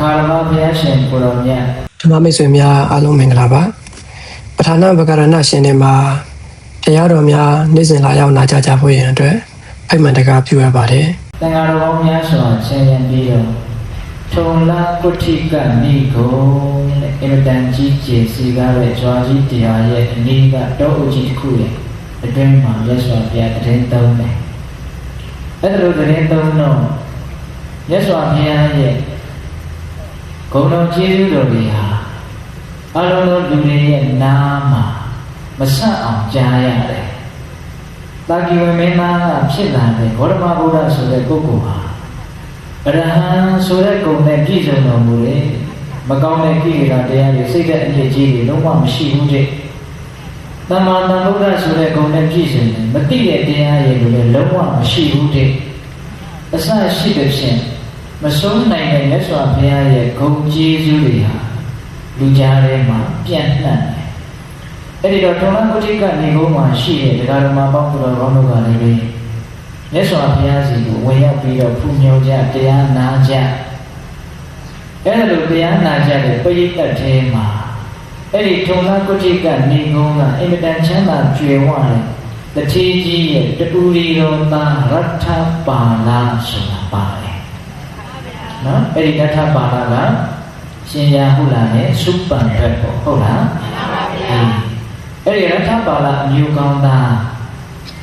Karma Piashin Puromia. Tamamisumia Aluminglaba. Patana Bagarana Shinema, Tayaromia, Nizinlaya Najajapu and Paymentaka Pure Body. Tangaromia Son, Sayan Dio. Tola Kutika Nico, Emedanji, Cigarette, Georgie, Dia, Niga, Doji Kuya, the dream of Yeswa Pia, the Rentone. Other the Rentone. Yeswa Pia, Kono Chiruria, Alono Dunia Nama, Masa Jaya. Lagi memang China, Korma Buddha Sule Kukuha. Rahan Sule Kone Gizo no Mure, Magone Kira, they say that in the G, no one machine. Namana Buddha Sule Kone Gizo, Matia Dia, no one machine. Aside Shibishin. Mason Nine Neswa Pia, Koji Zulia, Lujarema, Pian. Editor Tona Kotika Nigoma, she, the Garama Bangula Ronoga, Neswa Piazzi, way up with a Punyoja, Pia Naja. Editor Pia Naja, the Payita Tema. Editor Tona Kotika Nigoma, Imitanchana, Juan, the TG, the Urido, Rata Bala, Sunapare. Editata Balaga, Sinya Hulane, Supan Pepo, Hola. Editata Bala, New Gonda.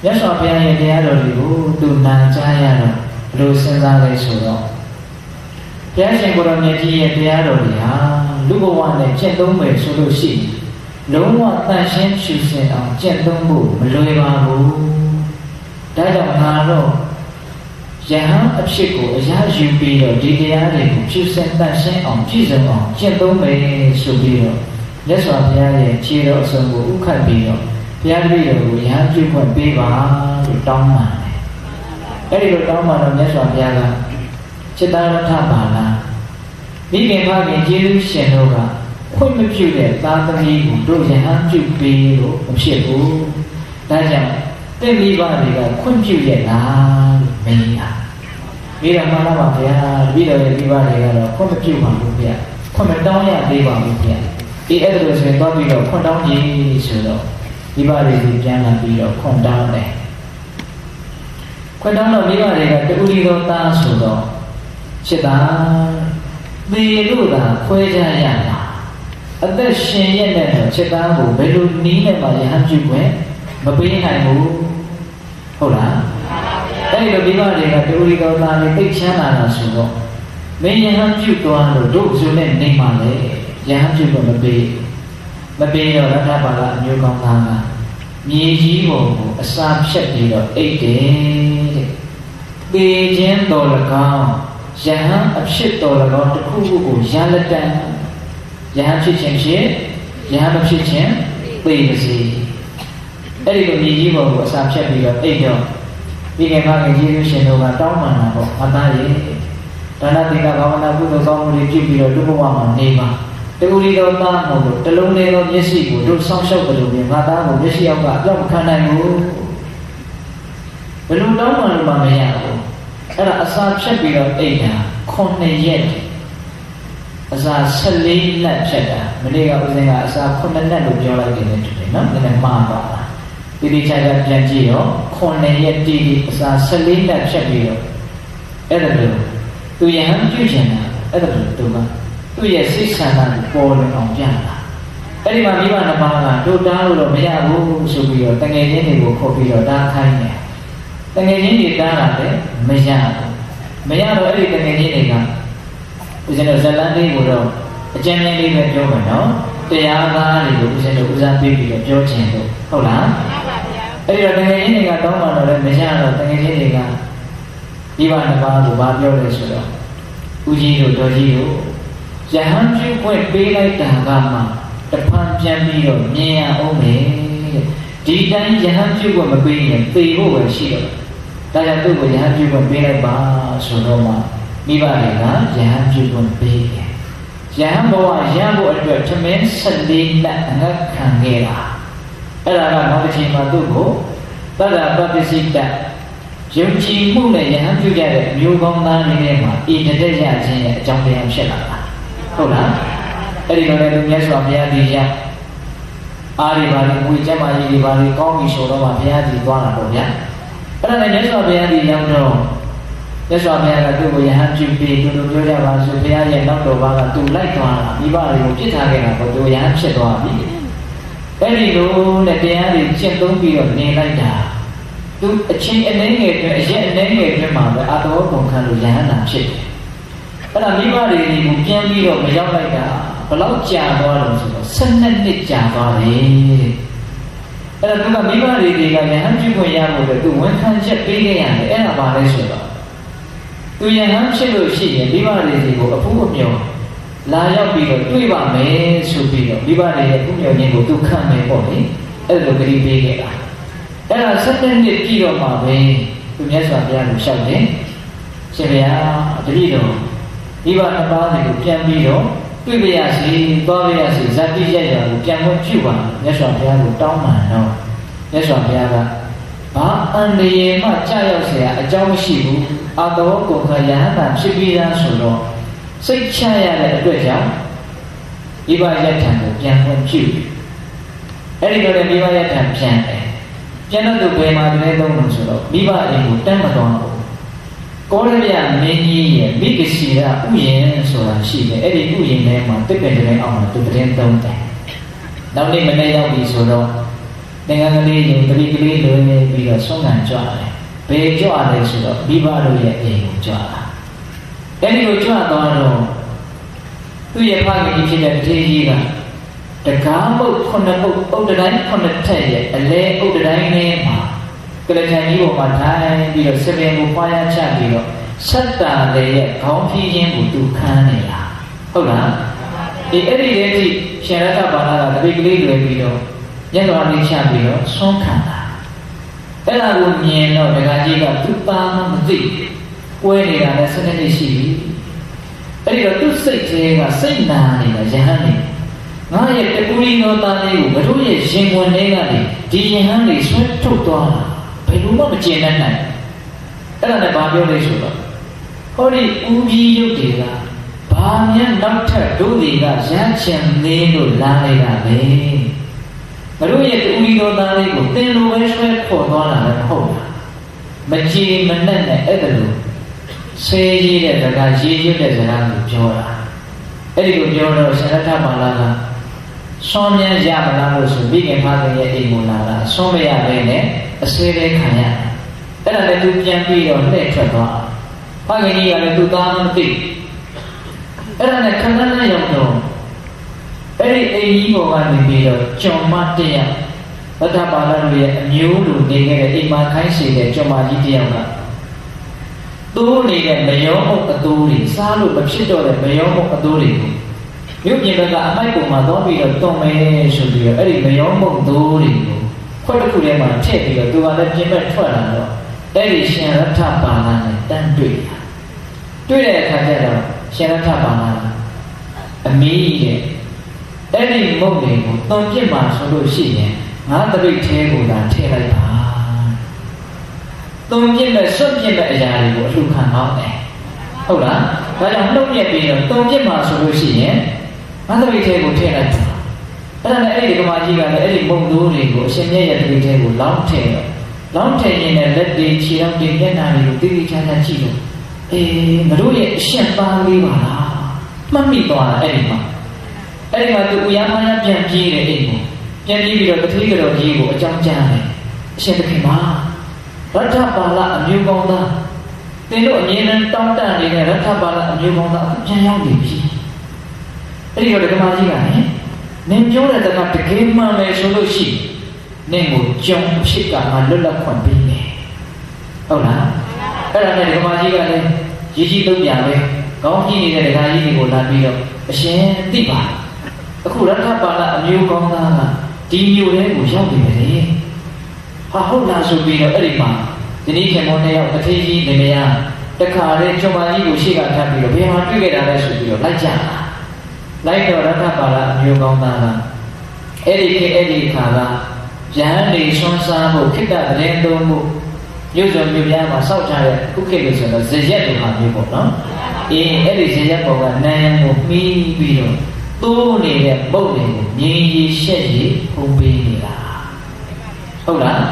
Yes, of Yaya Diado, Duna Jaya, Lucinda Solo. Piasin Boroneti and Diadoria, Lugo one, Gentleman Solusi. No one Tashin Shusen on Gentleman, Luimabu. Dada Haro. Jahan Abshiko, Yajubiro, Didiari, Chusen Tashin on Chisholm on Gentleman Subiro. That's what Piaria, Chiro, Sambu, Ukabiro, Piario, we have you when Biva, Doma. Eric Doma, that's what Piaga, Chitara Tabana. Big Pagi, Jiru Shenova, Quim Julia, Tatami, Dojan Jubiro, Shibu, Dajan, then Viva, Quim Julia, Mia. Vida Mana Mafia, Vida Viva, Computer Mafia, Cometonia Viva Mafia. The others in Babylon, Condown Sudo, Viva Jana Bido, Condown there. Condown Viva, the Ulido Sudo, Cheta, the Luda, Quajayana. At the Shen Cheta, Belu Nina, Mayahanju, Mabina Mu, Hola. Every Viva, the Ulido, the Chana Sudo. May you have you to under those who name Male. Yahanju from the bay. The bay of Ratabala, New Gongana. Mijibo, a sub shepherd of 8 days. The $10 account. Jahan, a $6 account to Kuku, Jalatan. Jahan Chichen ship, Jahan of Chichen, Baby. Eric Mijibo was sub shepherd of 8 days. We can have a Jerusalem over Tomana or Matari. Tanatika Gavana Buddha Gomri Jupiter, Dubuama, Neva. The Urido Tamo, the Lone of Yesibu, do some Shokalu, Madame, Yeshia, Dom Kanamu. The Ludoma Mamayako, and a San Shepherd of Ada, Conne yet. As a Sally Lapchetta, Maria was in a Sakonano Jola in it, not in a Mamba. The Richard Jangio, Conne yet did as a Sally Lapchetta. Editor, do you have fusion? Editor, သူရဲ့စိတ်ဆန္ဒကိုပေါ်လွင်အောင်ပြတာအဲ့ဒီမှာမိဘနှစ်ပါးကတို့တားလို့မရဘူးဆိုပြီးတော့တငယ်ချင်းတွေကိုခေါ်ပြီးတော့တားခိုင်းတယ်တငယ်ချင်းတွေတားတာလည်းမရဘူးမရတော့အဲ့ဒီတငယ်ချင်းတွေကဦးဇင်းတို့ဇလန်းလေးကိုတော့အကျဉ်းလေးပဲပြောမှာနော်တရားသားတွေကိုဦးဇင်းတို့ဦးစားပေးပြီးတော့ပြောချင်လို့ဟုတ်လားအဲ့ဒီတော့တငယ်ချင်းတွေကတောင်းမှတော့လည်းမရတော့တငယ်ချင်းတွေကမိဘနှစ်ပါးကိုဘာပြောလဲဆိုတော့ဦးကြီးတို့တော်ကြီးတို့Yahanju went be like Dagama, the Panjamio, Nia Ome. Did Yahanju were a green, they over shield. That I do with Yahanju went be like Ba, Sonoma, Miva, Yahanju went be. Yambo, Yambo, a tremendous Sunday, that Kangera. Ella, Mavachima Dugo, but I baptized that. Jimchi Moon, Yahanju get it, you go down in Emma, eat the desert, jumping and shell. ဟုတ်လားအဲ့ဒီလိုနဲ့သူမြတ်စွာဘုရားဒီရအားဒီပါလေးငွေကျမကြီးဒီပါလေးကောင်းပြီဆိုတော့မှဘုရားကြီးသွားတာပေါ့ဗျာအဲ့ဒါနဲ့မြတ်စွာဘုရားဒီရောက်တော့မြတ်စွာဘုရားကသူ့ကိုယဟန်ပြုပြီးသူတို့ပြောကြပါဆိုဘုရားရဲ့နောက်တော်ဘာကသူလိုက်သွားတာမိဘတွေကိုပြစ်ထားခဲ့တာပေါ့သူယဟန်ဖြစ်သွားပြီအဲ့ဒီလိုနဲ့တရားတွေကျင့်သုံးပြီးတော့နေလိုက်တာသူအချင်းအနေငယ်တွင်အရင်အနေငယ်တွင်မှာပဲအာတော်ပုံခံလို့ယဟန်တာဖြစ်တယ်အဲ့ဒါမိဘတွေကိုပြန်ပြီးတော့မရောက်လိုက်တာဘယ်လောက်ကြာသွားလို့ဆိုတော့12နှစ်ကြာသွားတယ်အဲ့ဒါသူကမိဘတွေကယဟန်ပြုခွင့်ရဖို့လေသူဝန်ခံချက်ပေးခဲ့ရတယ်အဲ့ဒါပါလဲဆိုတော့သူယဟန်ဖြစ်လို့ရှိရင်မိဘတွေကိုအဖို့အမြော်လာရောက်ပြီးတော့တွေ့ပါမယ်ဆိုပြီးတော့မိဘတွေရဲ့ဥမျှော်ခြင်းကိုသူခံမယ်ပေါ့လေအဲ့လိုကတိပေးခဲ့တာအဲ့ဒါ12နှစ်ပြည့်တော့မှပဲသူမြတ်စွာဘုရားကိုလျှောက်တယ်ရှင်ဘုရားတပည့်တော်မိဘနှစ်ပါးတွေကိုပြန်ပြီးတော့တွေ့ပြရစီသွားပြရစီဇာတိရရကိုပြန်ဖို့ပြုပါမြတ်စွာဘုရားကိုတောင်းပန်တော့မြတ်စွာဘုရားကဘာအန္တရာယ်မှကြာရောက်เสียအကြောင်းမရှိဘူးအာတောကုန်ခယဟန်တာဖြစ်ပြီးသားဆိုတော့စိတ်ချရတဲ့အတွက်ကြောင့်မိဘရထံကိုပြန်ဖို့ပြုအဲ့ဒီတော့လည်းမိဘရထံပြန်တယ်ပြန်တော့သူဘယ်မှာတည်းသုံးလို့ဆိုတော့မိဘအိမ်ကိုတန်းမတော်ဘူးကောရဗျမင်းကြီးရဲ့မိဂစီရဥယျင်ဆိုတာရှိတယ်အဲ့ဒီဥယျင်ထဲမှာတစ်ပင်တစ်ပင်အောင်မှာသူတရင်သုံးတယ်နောက်နေ့မနေ့ရောက်ပြီဆိုတော့နိုင်ငံကလေးတွေတတိကလေးလွင်ပြီးတော့ဆုံးခံကြွတယ်ဘယ်ကြွလဲဆိုတော့မိဘတို့ရဲ့အိမ်ကိုကြွတာအဲ့ဒီကိုကြွသွားတော့သူ့ရဲ့ဖခင်ကြီးဖြစ်တဲ့တထေးကြီးကတကားမုတ်ခုနှစ်မုတ်အုတ်တိုင်းခုနှစ်ထက်ရဲ့အလဲအုတ်တိုင်းထဲမှာကလထန်ကြီးပေါ်မှာထိုင်ပြီးတော့စပင်ကိုပွားရချပြီးတော့ဆက်တာလေရဲ့ခေါင်းဖြီးခြင်းကိုသူခန်းနေတာဟုတ်လားဒီအဲ့ဒီတည်းထိရှင်ရတ္တဘာသာကတပိကလေးလွယ်ပြီးတော့ညက်တော်လေးချပြီးတော့ဆွမ်းခံတာအဲ့ဒါကိုမြင်တော့ဒကာကြီးကသူ့သားမသိပွဲနေတာလည်း12နှစ်ရှိပြီအဲ့ဒီတော့သူ့စိတ်ထဲကစိတ်နာနေတာယဟန်နေငါရဲ့တကူရီသောသားလေးကိုဘုတို့ရဲ့ရင်ဝင်ထဲကနေဒီယဟန်လေးဆွဲထုတ်သွားတာဘယ်လိုမှမကျင်တတ်နိုင်အဲ့ဒါနဲ့ဘာပြောလဲဆိုတော့ဟောဒီဦးကြီးရုပ်တွေကဘာများနောက်ထပ်တို့တွေကရမ်းချင်နေလို့လာနေတာပဲဘုတို့ရဲ့တကူရီသောသားလေးကိုသင်လိုပဲဆွဲခေါ်သွားတာလည်းမဟုတ်လားမကြည်မနဲ့နဲ့အဲ့ဒါလို့ဆေးကြီးတဲ့စကားရေးရွတ်တဲ့စကားကိုပြောတာအဲ့ဒီကိုပြောတော့ဆရထမာလာကဆွမ်းမြရမလားလို့ဆိုပြီးခင်ဖခင်ရဲ့အိမ်ကိုလာတာဆွမ်းမရပဲနဲ့အဆေးလေးခံရအဲ့ဒါလည်းသူပြန်ပြီးတော့လှည့်ထွက်သွားဖခင်ကြီးကလည်းသူသားမသိအဲ့ဒါနဲ့ခဏနဲ့ရောက်တော့အဲ့ဒီအိမ်ကြီးပေါ်ကနေပြီးတော့ကျော်မတရဗဒ္ဓပါဠိတို့ရဲ့အမျိုးလိုနေခဲ့တဲ့အိမ်မှာခိုင်းစီတဲ့ကျော်မကြီးတယောက်ကတိုးနေတဲ့မယောမုတ်အတိုးတွေစားလို့မဖြစ်တော့တဲ့မယောမုတ်အတိုးတွေကိုမြို့ပြင်ဘက်ကအမိုက်ပုံမှာသွားပြီးတော့တွန်မယ်ဆိုပြီးတော့အဲ့ဒီမယောမုတ်တိုးတွေကိုခွက်တစ်ခုထဲမှာထည့်ပြီးတော့သူကလည်းပြင်ဘက်ထွက်လာတော့အဲ့ဒီရှင်ရထပါဠိနဲ့တန်းတွေ့တာတွေ့တဲ့အခါကျတော့ရှင်ရထပါဠိအမီးရဲ့အဲ့ဒီမုတ်တွေကိုတွန်ပြစ်မှာဆိုလို့ရှိရင်ငါတပိတ်သေးကိုသာထည့်လိုက်ပါသုံးပြစ်မဲ့ဆွတ်ပြစ်မဲ့အရာတွေကိုအလှခံကောင်းတယ်ဟုတ်လားဒါကြောင့်နှုတ်ပြပြီးတော့သုံးပြစ်မှာဆိုလို့ရှိရင်ငါတပိတ်သေးကိုထည့်လိုက်ပါအဲ့ဒါနဲ့အဲ့ဒီကမာကြီးကလည်းအဲ့ဒီမုံတိုးတွေကိုအရှင်မြတ်ရဲ့တပိတ်သေးကိုလောင်းထည့်တော့လောင်းထည့်ရင်လည်းလက်တွေခြေထောက်တွေမျက်နှာတွေကိုတိတိကျကျကြည့်လို့မတို့ရဲ့အရှင်သားလေးပါလားမှတ်မိသွားတာအဲ့ဒီမှာသူဥယာမယပြန်ပြေးတယ်အိမ်ကိုပြန်ပြေးပြီးတော့တတိကတော်ကြီးကိုအကြောင်းကြားတယ်အရှင်သခင်ပါရထပါဠအမျိုးကောင်းသားသင်တို့အမြဲတမ်းတောင်းတနေတဲ့ရထပါဠအမျိုးကောင်းသားပြန်ရောက်နေပြီအဲ့ဒီတော့ဓမ္မကြီးကလည်းနင်ပြောတဲ့တကတကယ်မှန်မယ်ဆိုလို့ရှိနင်ကိုကြုံဖြစ်ကမှလွတ်လပ်ခွင့်ပေးမယ်ဟုတ်လားအဲ့ဒါနဲ့ဓမ္မကြီးကလည်းရည်ကြီးသုံးပြပဲကောင်းကြီးနေတဲ့ဒကာကြီးတွေကိုလာပြီးတော့အရှင်သိပါအခုရထပါဠအမျိုးကောင်းသားကဒီမျိုးလေးကိုရောက်နေတယ်ဟာဟုတ်လားဆိုပြီးတော့အဲ့ဒီမှာဒီနေ့ခင်မောနှစ်ယောက်တထေးကြီးနေမရတခါတည်းကျော်မကြီးကိုရှေ့ကထပ်ပြီးတော့ဘယ်မှာတွေ့ခဲ့တာလဲဆိုပြီးတော့လိုက်ကြတာလိုက်တော့ရထပါဠအမျိုးကောင်းသားကအဲ့ဒီခါကရဟန်းနေဆွမ်းစားဖို့ခိတ္တသတင်းသုံးဖို့မြို့စုံမြို့ပြားမှာစောက်ကြတဲ့ခုခေတ်လို့ဆိုတော့ဇရက်တို့ဟာမျိုးပေါ့နော် အဲ့ဒီဇေယျပေါ်ကနာယံကိုမှီးပြီးတော့တိုးနေတဲ့ပုတ်တွေကိုမြင်ရည်ရှက်ရည်ဖုံးပေးနေတာဟုတ်လား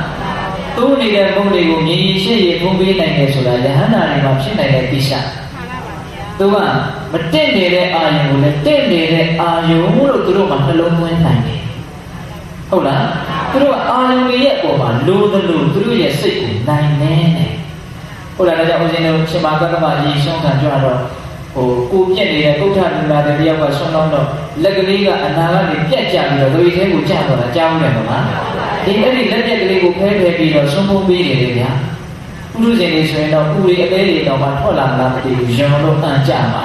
တိုးနေတဲ့ပုတ်တွေကိုမြင်ရည်ရှက်ရည်ဖုံးပေးနိုင်တယ်ဆိုတာယဟန္တာတွေမှာဖြစ်နိုင်တဲ့ကိစ္စသူကမတက်နေတဲ့အာယုံကိုလည်းတက်နေတဲ့အာယုံလို့သူတို့မှနှလုံးသွင်းနိုင်တယ်ဟုတ်လားသူတို့ကအာယုံတွေရဲ့အပေါ်မှာလိုသလိုသူတို့ရဲ့စိတ်ကိုနိုင်နေတယ်ဟုတ်လားဒါကြောင့်ဦးဇင်းတို့ရှင်မာကတ္တမကြီးဆုံးခံကြတော့ကိုပြက်နေတဲ့ကုဋ္ဌလူလာတဲ့တယောက်ကဆွမ်းတော့လက်ကလေးကအနာကနေပြက်ကြပြီးတော့ဒီထဲကိုကျတော့တာကြားဦးတယ်မလားဒီအဲ့ဒီလက်ပြက်ကလေးကိုဖဲဖဲပြီးတော့ဆွမ်းဖို့ပေးနေတယ်ဗျာပုရုဇဉ်တွေဆိုရင်တော့ဥရိအသေးတွေတော့မှထွက်လာမလားမသိဘူးရုံလို့အန်ကြမှာ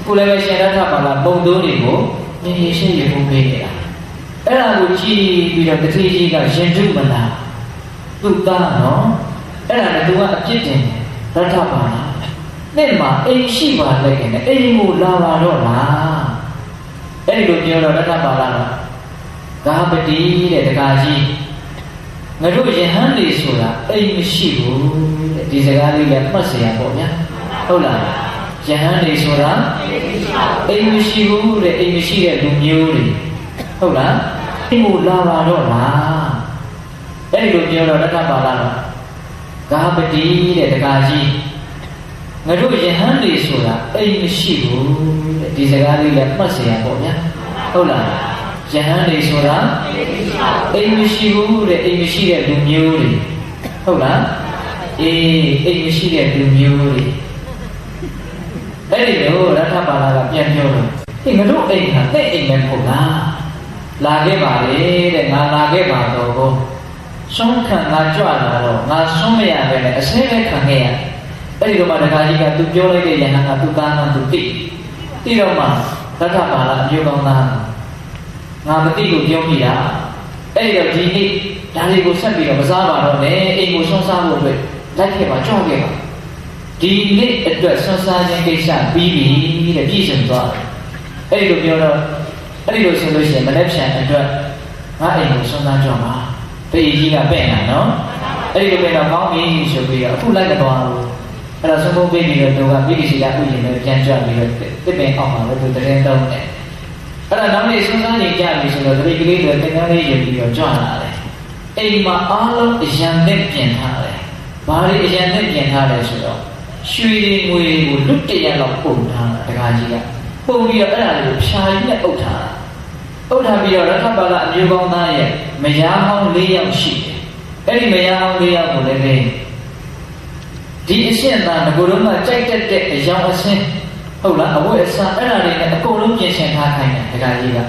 ခုလည်းပဲရှင်ရထပါလားပုံသုံးတွေကိုမြင်ရရှိရဖို့ပေးနေတာအဲ့ဒါကိုကြည့်ပြီးတော့တတိကြီးကရင်ထုမလားသူ့သားနော်အဲ့ဒါလည်းသူကအပြစ်တင်ရထပါလားနဲ့မှာအိမ်ရှိပါလေခင်ဗျအိမ်ကိုလာပါတော့လားအဲ့ဒီလိုပြောတော့ရထပါလားဒါပတိတဲ့တကားကြီးငါတို့ယဟန်တွေဆိုတာအိမ်မရှိဘူးတဲ့ဒီစကားလေးလည်းမှတ်เสียရပေါ့ဗျာဟုတ်လားယဟန်တွေဆိုတာအိမ်မရှိဘူးတဲ့အိမ်မရှိတဲ့လူမျိုးတွေဟုတ်လားအိမ်ကိုလာပါတော့လားအဲ့ဒီလိုပြောတော့ရထပါလားဒါပတိတဲ့တကားကြီးငါတို့ယဟန်တွေဆိုတာအိမ်မရှိဘူးတဲ့ဒီစကားလေးလည်းမှတ်เสียရပေါ့ဗျာဟုတ်လားယဟန်တွေဆိုတာအိမ်မရှိဘူးတဲ့အိမ်မရှိတဲ့လူမျိုးတွေဟုတ်လားအေးအိမ်မရှိတဲ့လူမျိုးတွေအဲ့ဒီတော့ရထပါလာကပြန်ပြောတော့ဒီငါတို့အိမ်ဟာတဲ့အိမ်ပဲဟုတ်လားလာခဲ့ပါလေတဲ့ငါလာခဲ့ပါတော့ကိုဆုံးခံငါကြွလာတော့ငါဆုံးမရပဲနဲ့အစဲပဲခံခဲ့ရအဲ့ဒီတော့မှတခါကြီးကသူပြောလိုက်တဲ့ယဟန်ကသူသားကသူသိတော့မှရထပါလာအမျိုးကောင်းသားငါမသိလို့ပြောမိတာအဲ့တော့ဒီနေ့ဒါတွေကိုဆက်ပြီးတော့မစားပါတော့နဲ့အိမ်ကိုဆွမ်းစားဖို့အတွက်လိုက်ခဲ့ပါကြောက်ခဲ့ပါဒီနေ့အတွက်ဆွမ်းစားခြင်းကိစ္စပြီးပြီတဲ့ပြည့်စုံသွားတယ်အဲ့ဒီလိုပြောတော့အဲ့ဒီလိုဆိုလို့ရှိရင်မနေ့ဖြန်အတွက်ငါအိမ်ကိုဆွမ်းစားကြောက်ပါတေးကြီးကပဲ့နေတာနော်အဲ့ဒီလိုပဲတော့ကောင်းပြီဆိုပြီးတော့အခုလိုက်တော့အဲ့တော့ဆုံးဖို့ပေးပြီးတော့သူကပြည်စီလာဥယျာဉ်နဲ့ပြန်ကြွပြီးတော့တစ်ပင်အောက်မှာလည်းသူတရင်တုံးတယ်အဲ့ဒါနောက်နေ့စဉ်းစားနေကြပြီဆိုတော့တတိကလေးတွေတင်ကားလေးယူပြီးတော့ကြွလာတယ်အိမ်မှာအားလုံးအရန်နဲ့ပြင်ထားတယ်ဘာတွေအရန်နဲ့ပြင်ထားလဲဆိုတော့ရွှေတွေငွေတွေကိုလွတ်တရက်လောက်ပုံထားတာတကားကြီးကပုံပြီးတော့အဲ့ဒါတွေကိုဖြာရင်းနဲ့အုပ်ထားတာအုပ်ထားပြီးတော့ရထပါလာအမျိုးကောင်းသားရဲ့မယားဟောင်း၄ယောက်ရှိတယ်အဲ့ဒီမယားဟောင်း၄ယောက်ကိုလည်းဒီအရှင်းသားငကိုယ်လုံးကကြိုက်တတ်တဲ့အယောင်အဆင်းဟုတ်လားအဝတ်အစားအဲ့ဒါတွေနဲ့အကုန်လုံးပြင်ဆင်ထားခိုင်းတယ်တခါကြီးက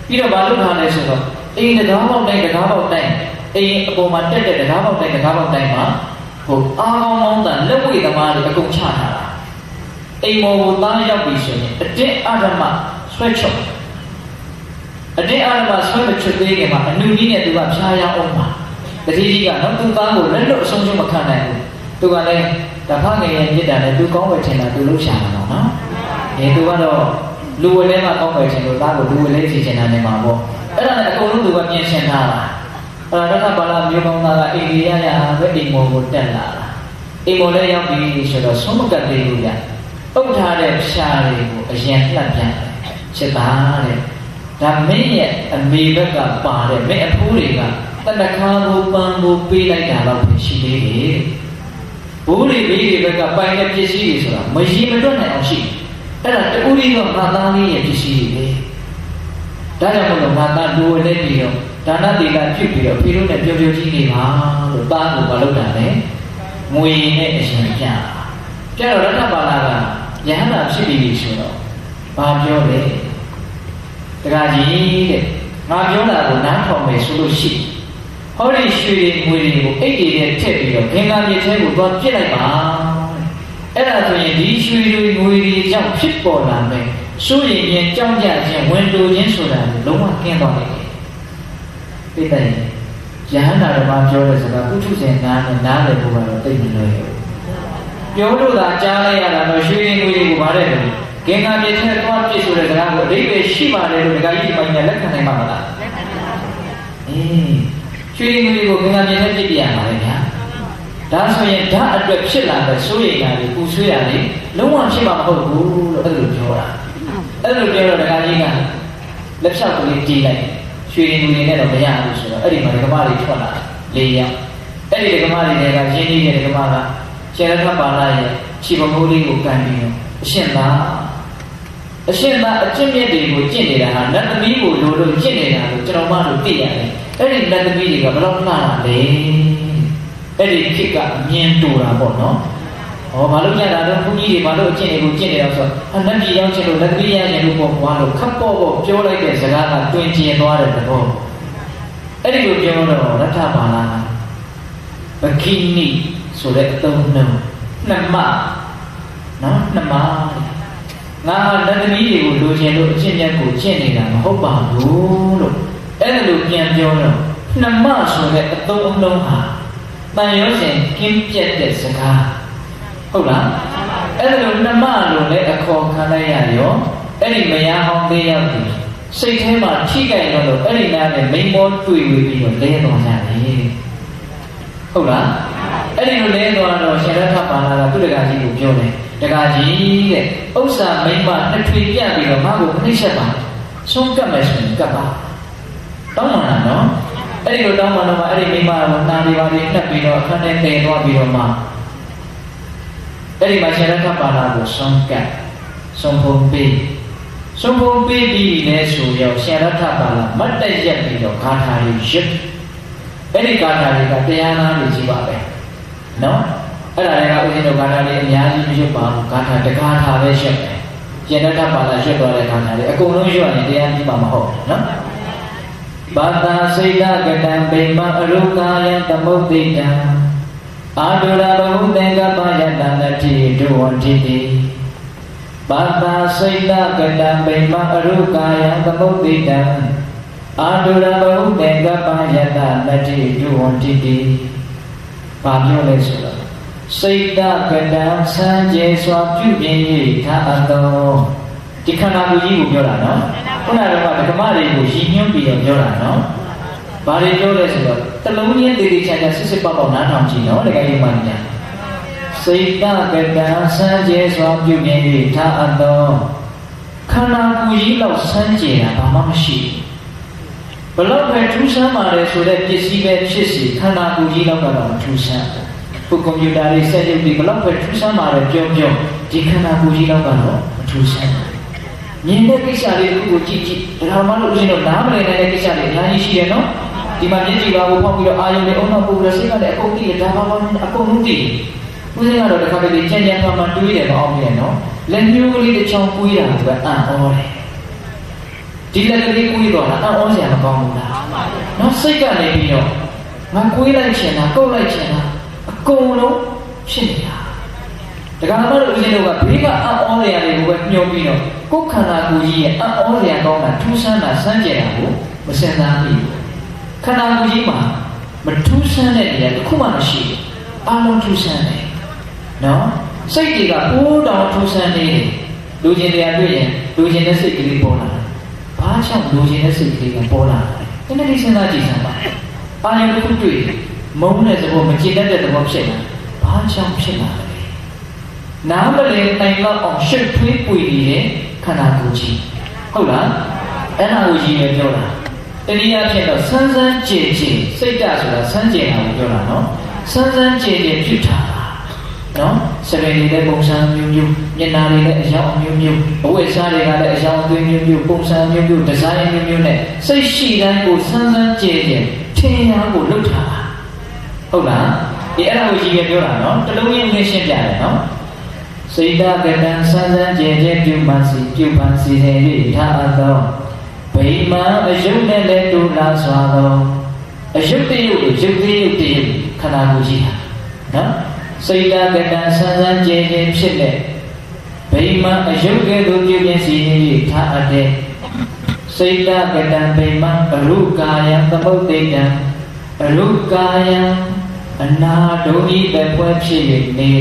ပြီးတော့မလုပ်ထားလဲဆိုတော့အိမ်တကားပေါက်တိုင်းတကားပေါက်တိုင်းအိမ်အပေါ်မှာတက်တဲ့တကားပေါက်တိုင်းတကားပေါက်တိုင်းမှာအားကောင်းကောင်းတန်လက်ဝိသမားတွေအကုန်ချထားတာအိမ်ပေါ်ကိုသားရောက်ပြီဆိုရင်အတင်းအဓမ္မဆွဲချုပ်အတင်းအဓမ္မဆွဲမချုပ်သေးခင်မှာအနုကြီးနဲ့သူကဖြားရအောင်ပါတတိကြီးကတော့သူ့သားကိုလက်လွတ်အဆုံးမခံနိုင်ဘူးသူကလည်းတဖငယ်ရဲ့မြစ်တာနဲ့သူကောင်းဝယ်ချင်တာသူလှုပ်ရှားတာတော့နော်သူကတော့လူဝဲလဲမှာကောင်းဝယ်ချင်လို့သားကိုလူဝဲလဲစီချင်တာနေမှာပေါ့အဲ့ဒါနဲ့အကုန်လုံးသူကပြင်ဆင်ထားတာအဲ့ဒါကဘာလာမျိုးကောင်းသားကအိန္ဒိယရဟာပဲအိမ်မော်ကိုတက်လာတာအိမ်မော်လဲရောက်ပြီဆိုတော့ဆုံးမကတ်သေးလို့ရအုပ်ထားတဲ့ဖြာတွေကိုအရင်လှပ်ပြန်ချက်သားတဲ့ဒါမင်းရဲ့အမေဘက်ကပါတဲ့မင်းအဖိုးတွေကတနခါကိုပန်းကိုပေးလိုက်တာတော့ရှိသေးတယ်ဘိုးတွေဘေးတွေဘက်ကပိုင်တဲ့ပစ္စည်းတွေဆိုတာမရည်မတွက်နိုင်အောင်ရှိအဲ့ဒါတူရီကငါသားလေးရဲ့ပစ္စည်းတွေဒါကြောင့်မလို့ငါသားလူဝဲလေးပြီးတော့ဒါနတိကဖြစ်ပြီးတော့ဖေလို့နဲ့ပြောပြောကြီးနေပါလို့သားကိုမလုပ်တာလေငွေနဲ့အရှင်ပြတော့ရထပါလာကယဟန္တာဖြစ်ပြီဆိုတော့ဘာပြောလဲတခါကြီးတဲ့ငါပြောတာကိုနားထောင်မယ်ဆိုလို့ရှိဟောဒီရွှေတွေငွေတွေကိုအိတ်တွေနဲ့ထည့်ပြီးတော့ခင်္ကာမြစ်ထဲကိုသွားပြစ်လိုက်ပါအဲ့ဒါဆိုရင်ဒီရွှေတွေငွေတွေကြောင့်ဖြစ်ပေါ်လာမယ်စိုးရိမ်ရင်ကြောက်ကြခြင်းဝန်တိုခြင်းဆိုတာလုံးဝကင်းသွားတယ်ပြည့်တယ်ယဟန္တာဓမ္မပြောတဲ့စကားပုထုဇဉ်နားနဲ့နားလည်ဖို့ကတော့သိနေလို့ပြောလို့သာကြားလိုက်ရတာတော့ရွှေတွေငွေတွေကိုဗါတဲ့ခင်္ကာမြစ်ထဲသွားပြစ်ဆိုတဲ့စကားကိုအဓိပ္ပာယ်ရှိပါတယ်လို့ဒကာကြီးပိုင်းနဲ့လက်ခံနိုင်မှာမလားလက်ခံပါပါရွှေငွေကိုခင်ဗျာမြင်နဲ့ပြည့်ပြရပါလေဗျာ ဒါဆိုရင်ဓာတ်အတွက်ဖြစ်လာတဲ့စိုးရိမ်တာတွေပူဆွေးတာတွေလုံးဝဖြစ်မှာမဟုတ်ဘူးလို့အဲ့လိုပြောတာအဲ့လိုပြောတော့ဒကာကြီးကလက်ဖြောက်ကလေးတီးလိုက်ရွှေရင်လူတွေနဲ့တော့မရဘူးဆိုတော့အဲ့ဒီမှာဒကမတွေထွက်လာ၄ယောက်အဲ့ဒီဒကမတွေကရင်းနှီးတဲ့ဒကမကကျေရထပါလာရဲ့ခြေပမိုးလေးကိုကန်ပြီးအရှင်သာအကျင့်မြတ်တွေကိုကျင့်နေတာဟာနတ်သမီးကိုလိုလို့ကျင့်နေတာလို့ကျွန်တော်မှလို့သိရတယ်အဲ့ဒီနတ်သမီးတွေကဘယ်တော့မှလာလဲအဲ့ဒီခေတ်ကမြင်တူတာပေါ့နော်ဟောဘာလို့ညတာတော့ဘုန်းကြီးတွေဘာလို့အကျင့်တွေကိုကျင့်နေတော့ဆိုတော့နတ်ပြည်ရောက်ချင်လို့နတ်သမီးရချင်လို့ပေါ့ကွာလို့ခပ်ပေါ့ပေါ့ပြောလိုက်တဲ့စကားကတွင်ကျင်သွားတဲ့သဘောအဲ့ဒီလိုပြောတော့ရထပါလာဘခိနိဆိုတဲ့အသုံးနှုန်းနှစ်မနော်နှစ်မငါနတ်သမီးတွေကိုလိုချင်လို့အကျင့်မြတ်ကိုကျင့်နေတာမဟုတ်ပါဘူးလို့အဲ့လိုပြန်ပြောတော့နှမဆိုတဲ့အသုံးအနှုန်းဟာတန်ရုံးစဉ်ကင်းပြတ်တဲ့စကားဟုတ်လားအဲ့လိုနှမလို့လည်းအခေါ်ခံလိုက်ရရောအဲ့ဒီမယားဟောင်းသေးရောက်ပြီစိတ်ထဲမှာထိကြိုက်တော့အဲ့ဒီနားနဲ့မိန်မောတွေ့ပြီးတော့လဲတော်ကြတယ်ဟုတ်လားအဲ့ဒီလိုလဲတော်တော့ရှင်ရထပါလာကသူ့တက္ကကြီးကိုပြောတယ်တက္ကကြီးတဲ့ဥစ္စာမိမ့်မနှစ်ထွေပြတ်ပြီးတော့ငါ့ကိုနှိမ့်ဆက်ပါဆုံးကပ်မယ်ဆိုရင်ကပ်ပါတောင်းပါလားနော်အဲ့ဒီလိုတောင်းပါတော့အဲ့ဒီမိမကနာရီပါလေးနှက်ပြီးတော့အခန်းထဲတည်သွားပြီးတော့မှအဲ့ဒီမှာရှင်ရထပါလာကိုဆုံးကပ်ဆုံးဖို့ပြီးပြီးလဲဆိုရောက်ရှင်ရထပါလာမတ်တက်ရက်ပြီးတော့ဂါထာလေးရွတ်အဲ့ဒီဂါထာလေးကတရားနာလို့ကြီးပါပဲနော်အဲ့ဒါလည်းကဦးဇင်းတို့ဂါထာလေးအများကြီးမရွတ်ပါဘူးဂါထာတဂါထာပဲရွတ်တယ်ရှင်ရထပါလာရွတ်သွားတဲ့ဂါထာလေးအကုန်လုံးရွတ်ရင်တရားကြီးမှာမဟုတ်ဘူးနော်ဘာသာစိတ်ကတံဗိမအရုကာယသမုဒ္ဒိတံအာဒုရဘဟုတေကပယတနတိဒုဝန္တိတိဘာသာစိတ်ကတံဗိမအရုကာယသမုဒ္ဒိတံအာဒုရဘဟုတေကပယတနတိဒုဝန္တိတိဘာပြောလဲဆိုတော့စိတ်ကတံဆန်းကျဲစွာပြုပြင်၍ထားအပ်သောဒီခန္ဓာကိုယ်ကြီးကိုပြောတာနော်ခုနကတော့ဓမ္မတွေကိုရည်ညွှန်းပြီးတော့ပြောတာနော်ဘာတွေပြောလဲဆိုတော့တလုံးချင်းတည်တည်ချာချာစစ်စစ်ပေါက်ပေါက်နားထောင်ကြည့်နော်တကယ်လို့မှညာစိတ်ကတံဆန်းကျဲစွာပြုပြင်၍ထားအပ်သောခန္ဓာကိုယ်ကြီးလောက်ဆန်းကျဲတာဘာမှမရှိဘလို့ပဲထူးဆန်းပါတယ်ဆိုတဲ့ပစ္စည်းပဲဖြစ်စီခန္ဓာကိုယ်ကြီးလောက်ကတော့ထူးဆန်းဘူးကွန်ပျူတာတွေစက်ရုပ်တွေဘလို့ပဲထူးဆန်းပါတယ်ပြောဒီခန္ဓာကိုယ်ကြီးလောက်ကတော့မထူးဆန်းမြင်တဲ့ကိစ္စလေးကိုကြည့်ဒါမှမဟုတ်ဦးဇင်းတို့နားမလည်နိုင်တဲ့ကိစ္စတွေအများကြီးရှိတယ်နော်ဒီမှာမျက်ကြည့်ပါကိုဖောက်ပြီးတော့အာယုံနဲ့အုံနောက်ပို့ပြီးတော့စိတ်ကလည်းအကုန်ကြည့်ဒါမှမဟုတ်အကုန်လုံးကြည့်ဦးဇင်းကတော့တစ်ခါတည်းကြံ့ကြံ့မှတွေးတယ်မအောင်ပြန်နော်လက်ညှိုးကလေးတစ်ချောင်းကွေးတာကအံ့ဩတယ်ဒီလက်ကလေးကွေးတော့တာအံ့ဩစရာမကောင်းဘူးလားနော်စိတ်ကနေပြီးတော့ငါကွေးလိုက်ချင်တာကုတ်လိုက်ချင်တာအကုန်လုံးဖြစ်နေတာဒါကမှမဟုတ်ဦးဇင်းတို့ကဘေးကအံ့ဩစရာတွေကိုပဲညှိုးပြီးတော့ကိုယ်ခန္ဓာကိုယ်ကြီးရဲ့အံ့ဩစရာကောင်းတာထူးဆန်းတာစမ်းကြယ်တာကိုမစင်စားမိဘူးခန္ဓာကိုယ်ကြီးမှာမထူးဆန်းတဲ့နေရာတစ်ခုမှမရှိဘူးအလုံးထူးဆန်းတယ်နော်စိတ်တွေကပိုးတောင်ထူးဆန်းနေတယ်လူချင်းတရားတွေ့ရင်လူချင်းတဲ့စိတ်ကလေးပေါ်လာတယ်ဘာကြောင့်လူချင်းတဲ့စိတ်ကလေးကပေါ်လာလဲဒီနေ့စဉ်းစားကြည့်စမ်းပါအာရုံတစ်ခုတွေ့မုန်းတဲ့သဘောမကျေနပ်တဲ့သဘောဖြစ်လာဘာကြောင့်ဖြစ်လာလဲနားမလည်နိုင်တော့အောင်ရှစ်ထွေးပွေနေတဲ့ခန္ဓာကိုယ်ကြီးဟုတ်လားအဲ့ဒါကိုကြီးပဲပြောတာတနည်းအားဖြင့်တော့ဆန်းဆန်းကြည်ကြည်စိတ်ဓာတ်ဆိုတာဆန်းကြည်တာကိုပြောတာနော်ဆန်းဆန်းကြည်ကြည်ဖြစ်တာနော်စပယ်တွေလည်းပုံစံမျိုးမျိုးမျက်နှာတွေလည်းအယောင်မျိုးမျိုးအဝတ်စားတွေကလည်းအယောင်အသွေးမျိုးမျိုးပုံစံမျိုးမျိုးဒီဇိုင်းမျိုးမျိုးနဲ့စိတ်ရှိတိုင်းကိုဆန်းဆန်းကြည်ကြည်ထင်ရကိုလှုပ်ထားတာဟုတ်လားဒီအဲ့ဒါကိုကြီးပဲပြောတာနော်တလုံးချင်းနဲ့ရှင်းပြတယ်နော်စိတ်ဓာတ်ကတံဆန်းဆန်းကြည်ကြည်ပြုမှစီစဉ်၍ထားအပ်သောဗိမာန်အယုတ်နဲ့လည်းတူလာစွာသောအယုတ်တယုတ်ကိုယုတ်သေးယုတ်တယုတ်ခန္ဓာကိုယ်ကြီးဟာနော်စိတ်ဓာတ်ကတံဆန်းဆန်းကြည်ကြည်ဖြစ်တဲ့ဗိမာန်အယုတ်ကဲ့သို့ပြုပြင်စီရင်၍ထားအပ်တဲ့စိတ်ဓာတ်ကတံဗိမာန်အရုကာယံသမုဒ္ဒိတံအရုကာယံအနာဒုံဤပဲပွဲဖြစ်၍နေ